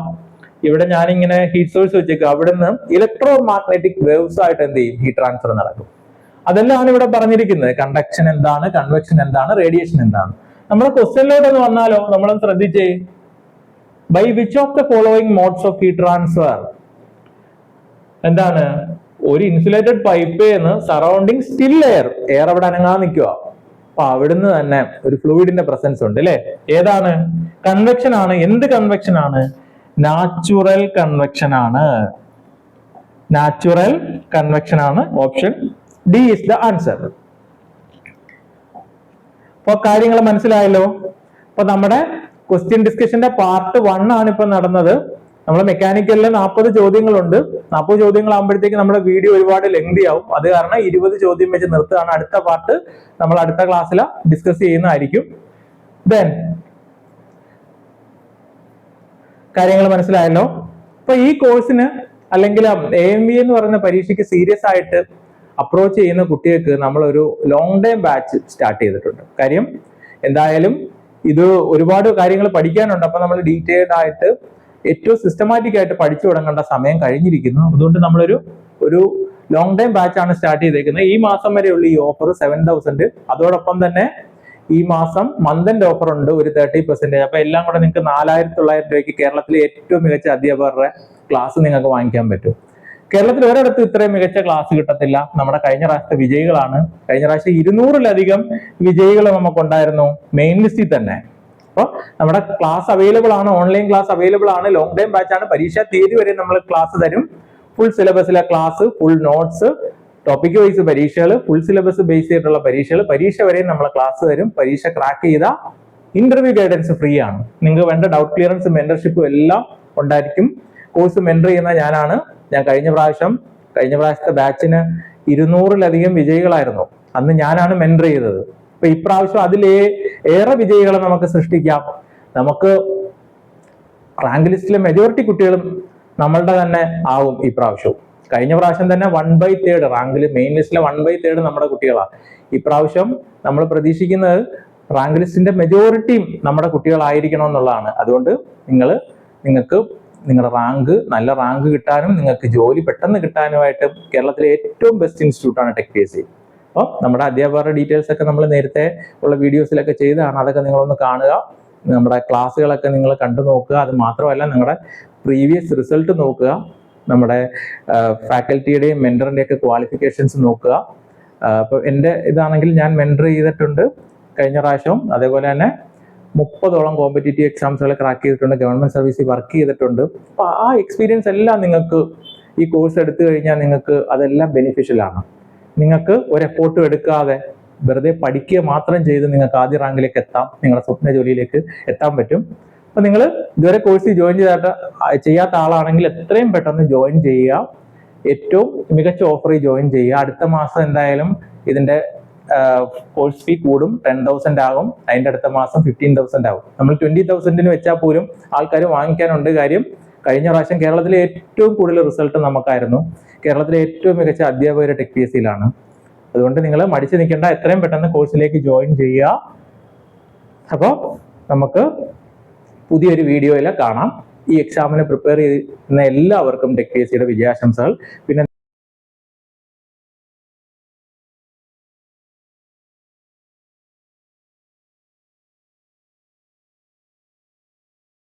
ഇവിടെ ഞാനിങ്ങനെ ഹീറ്റ് സോഴ്സ് വെച്ചേക്കും, അവിടുന്ന് ഇലക്ട്രോ മാഗ്നറ്റിക് വേവ്സ് ആയിട്ട് എന്ത് ചെയ്യും, ഹീറ്റ് ട്രാൻസ്ഫർ നടക്കും. അതെല്ലാം ഇവിടെ പറഞ്ഞിരിക്കുന്നത്. കണ്ടക്ഷൻ എന്താണ്, കൺവെക്ഷൻ എന്താണ്, റേഡിയേഷൻ എന്താണ്. നമ്മുടെ ക്വസ്റ്റ്യനിലോട്ടൊന്ന് വന്നാലോ, നമ്മളൊന്ന് ശ്രദ്ധിച്ചേ. By which of the following modes of heat transfer, എന്താണ്, ഒരു insulated pipe surrounding still air അവിടെ അനങ്ങാതെ നിൽക്കുക. അപ്പൊ അവിടുന്ന് തന്നെ ഒരു ഫ്ലൂയിഡിന്റെ പ്രസൻസ് ഉണ്ട് അല്ലെ. ഏതാണ്, കൺവെക്ഷൻ ആണ്. എന്ത് കൺവെക്ഷൻ ആണ്, നാച്ചുറൽ കൺവെക്ഷൻ ആണ്. നാച്ചുറൽ കൺവെക്ഷൻ ആണ്. Option D is the answer. അപ്പൊ കാര്യങ്ങൾ മനസ്സിലായല്ലോ. അപ്പൊ നമ്മുടെ ക്വസ്റ്റ്യൻ ഡിസ്കഷന്റെ പാർട്ട് 1 ആണ് ഇപ്പൊ നടന്നത്. നമ്മൾ മെക്കാനിക്കലിൽ 40 ചോദ്യങ്ങളുണ്ട്. 40 ചോദ്യങ്ങളാകുമ്പോഴത്തേക്ക് നമ്മുടെ വീഡിയോ ഒരുപാട് ലെങ്തി ആവും. അത് കാരണം 20 ചോദ്യം വെച്ച് നിർത്തുകയാണ്. അടുത്ത പാർട്ട് നമ്മൾ അടുത്ത ക്ലാസ്സിൽ ഡിസ്കസ് ചെയ്യുന്നതായിരിക്കും. ദെൻ കാര്യങ്ങൾ മനസ്സിലായല്ലോ. അപ്പൊ ഈ കോഴ്സിന് അല്ലെങ്കിൽ AMVA എന്ന് പറയുന്ന പരീക്ഷയ്ക്ക് സീരിയസ് ആയിട്ട് അപ്രോച്ച് ചെയ്യുന്ന കുട്ടികൾക്ക് നമ്മളൊരു ലോങ് ടൈം ബാച്ച് സ്റ്റാർട്ട് ചെയ്തിട്ടുണ്ട്. കാര്യം എന്തായാലും ഇത് ഒരുപാട് കാര്യങ്ങൾ പഠിക്കാനുണ്ട്. അപ്പൊ നമ്മൾ ഡീറ്റെയിൽഡ് ആയിട്ട് ഏറ്റവും സിസ്റ്റമാറ്റിക് ആയിട്ട് പഠിച്ചു തുടങ്ങേണ്ട സമയം കഴിഞ്ഞിരിക്കുന്നു. അതുകൊണ്ട് നമ്മളൊരു ലോങ് ടൈം ബാച്ച് ആണ് സ്റ്റാർട്ട് ചെയ്തേക്കുന്നത്. ഈ മാസം വരെയുള്ള ഈ ഓഫർ 7000. അതോടൊപ്പം തന്നെ ഈ മാസം മന്ത് എൻഡ് ഓഫർ ഉണ്ട് ഒരു 30%. അപ്പൊ എല്ലാം കൂടെ നിങ്ങൾക്ക് 4900 രൂപയ്ക്ക് കേരളത്തിലെ ഏറ്റവും മികച്ച അധ്യാപകരുടെ ക്ലാസ് നിങ്ങൾക്ക് വാങ്ങിക്കാൻ പറ്റും. കേരളത്തിൽ ഒരിടത്തും ഇത്രയും മികച്ച ക്ലാസ് കിട്ടത്തില്ല. നമ്മുടെ കഴിഞ്ഞ പ്രാവശ്യത്തെ വിജയികളാണ്. കഴിഞ്ഞ പ്രാവശ്യം 200-ലധികം വിജയികൾ നമുക്കുണ്ടായിരുന്നു മെയിൻ ലിസ്റ്റിൽ തന്നെ. അപ്പോൾ നമ്മുടെ ക്ലാസ് അവൈലബിൾ ആണ്, ഓൺലൈൻ ക്ലാസ് അവൈലബിൾ ആണ്, ലോങ് ടൈം ബാച്ച് ആണ്. പരീക്ഷാ തീയതി വരെ നമ്മൾ ക്ലാസ് തരും. ഫുൾ സിലബസിലെ class, full notes, topic wise പരീക്ഷകൾ, ഫുൾ സിലബസ് ബേസ് ചെയ്തിട്ടുള്ള പരീക്ഷകൾ, പരീക്ഷ വരെ നമ്മൾ ക്ലാസ് തരും. പരീക്ഷ ക്രാക്ക് ചെയ്ത ഇന്റർവ്യൂ ഗൈഡൻസ് ഫ്രീ ആണ്. നിങ്ങൾക്ക് വേണ്ട ഡൗട്ട് ക്ലിയറൻസ്, മെന്റർഷിപ്പും എല്ലാം ഉണ്ടായിരിക്കും. കോഴ്സ് മെന്റർ ചെയ്യുന്ന ഞാനാണ്. ഞാൻ കഴിഞ്ഞ പ്രാവശ്യത്തെ ബാച്ചിന് 200-ലധികം വിജയികളായിരുന്നു. അന്ന് ഞാനാണ് മെന്റർ ചെയ്തത്. അപ്പൊ ഇപ്രാവശ്യം അതിലേറെ വിജയികളെ നമുക്ക് സൃഷ്ടിക്കാം. നമുക്ക് റാങ്ക് ലിസ്റ്റിലെ മെജോറിറ്റി കുട്ടികളും നമ്മളുടെ തന്നെ ആവും ഈ പ്രാവശ്യവും. കഴിഞ്ഞ പ്രാവശ്യം തന്നെ 1/3 റാങ്കിൽ, മെയിൻ ലിസ്റ്റിലെ 1/3 നമ്മുടെ കുട്ടികളാണ്. ഇപ്രാവശ്യം നമ്മൾ പ്രതീക്ഷിക്കുന്നത് റാങ്ക് ലിസ്റ്റിന്റെ മെജോറിറ്റിയും നമ്മുടെ കുട്ടികളായിരിക്കണം എന്നുള്ളതാണ്. അതുകൊണ്ട് നിങ്ങൾക്ക് നിങ്ങളുടെ നല്ല റാങ്ക് കിട്ടാനും നിങ്ങൾക്ക് ജോലി പെട്ടെന്ന് കിട്ടാനുമായിട്ട് കേരളത്തിലെ ഏറ്റവും ബെസ്റ്റ് ഇൻസ്റ്റിറ്റ്യൂട്ടാണ് ടെക് PSC. അപ്പോൾ നമ്മുടെ അധ്യാപകരുടെ ഡീറ്റെയിൽസ് ഒക്കെ നമ്മൾ നേരത്തെ ഉള്ള വീഡിയോസിലൊക്കെ ചെയ്തതാണ്. അതൊക്കെ നിങ്ങളൊന്ന് കാണുക. നമ്മുടെ ക്ലാസ്സുകളൊക്കെ നിങ്ങൾ കണ്ടു നോക്കുക. അത് മാത്രമല്ല നിങ്ങളുടെ പ്രീവിയസ് റിസൾട്ട് നോക്കുക. നമ്മുടെ ഫാക്കൽറ്റിയുടെയും മെന്ററിന്റെയും ഒക്കെ ക്വാളിഫിക്കേഷൻസ് നോക്കുക. അപ്പോൾ എൻ്റെ ഇതാണെങ്കിൽ ഞാൻ മെന്റർ ചെയ്തിട്ടുണ്ട് കഴിഞ്ഞ പ്രാവശ്യം. അതേപോലെ തന്നെ 30ഓളം കോമ്പറ്റേറ്റീവ് എക്സാംസുകൾ ക്രാക്ക് ചെയ്തിട്ടുണ്ട്, ഗവൺമെന്റ് സർവീസിൽ വർക്ക് ചെയ്തിട്ടുണ്ട്. അപ്പൊ ആ എക്സ്പീരിയൻസ് എല്ലാം നിങ്ങൾക്ക് ഈ കോഴ്സ് എടുത്തു കഴിഞ്ഞാൽ നിങ്ങൾക്ക് അതെല്ലാം ബെനിഫിഷ്യൽ ആണ്. നിങ്ങൾക്ക് ഒരു എഫോർട്ടും എടുക്കാതെ വെറുതെ പഠിക്കുക മാത്രം ചെയ്ത് നിങ്ങൾക്ക് ആദ്യ റാങ്കിലേക്ക് എത്താം, നിങ്ങളുടെ സ്വപ്ന ജോലിയിലേക്ക് എത്താൻ പറ്റും. അപ്പൊ നിങ്ങൾ ഇതുവരെ കോഴ്സിൽ ജോയിൻ ചെയ്യാത്ത ആളാണെങ്കിൽ എത്രയും പെട്ടെന്ന് ജോയിൻ ചെയ്യുക. ഏറ്റവും മികച്ച ഓഫറിൽ ജോയിൻ ചെയ്യുക. അടുത്ത മാസം എന്തായാലും ഇതിന്റെ കോഴ്സ് ഫീ കൂടും, 10,000 ആകും, അതിന്റെ അടുത്ത മാസം 15,000 ആകും. നമ്മൾ 20,000 വെച്ചാൽ പോലും ആൾക്കാർ വാങ്ങിക്കാനുണ്ട്. കാര്യം കഴിഞ്ഞ പ്രാവശ്യം കേരളത്തിലെ ഏറ്റവും കൂടുതൽ റിസൾട്ട് നമുക്കായിരുന്നു. കേരളത്തിലെ ഏറ്റവും മികച്ച അധ്യാപകർ ടെക് പി എസ് സിയിലാണ്. അതുകൊണ്ട് നിങ്ങൾ മടിച്ചു നിൽക്കേണ്ട, എത്രയും പെട്ടെന്ന് കോഴ്സിലേക്ക് ജോയിൻ ചെയ്യുക. അപ്പോൾ നമുക്ക് പുതിയൊരു വീഡിയോയിൽ കാണാം. ഈ എക്സാമിന് പ്രിപ്പയർ ചെയ്യുന്ന എല്ലാവർക്കും ടെക് പി എസ് സിയുടെ വിജയാശംസകൾ. പിന്നെ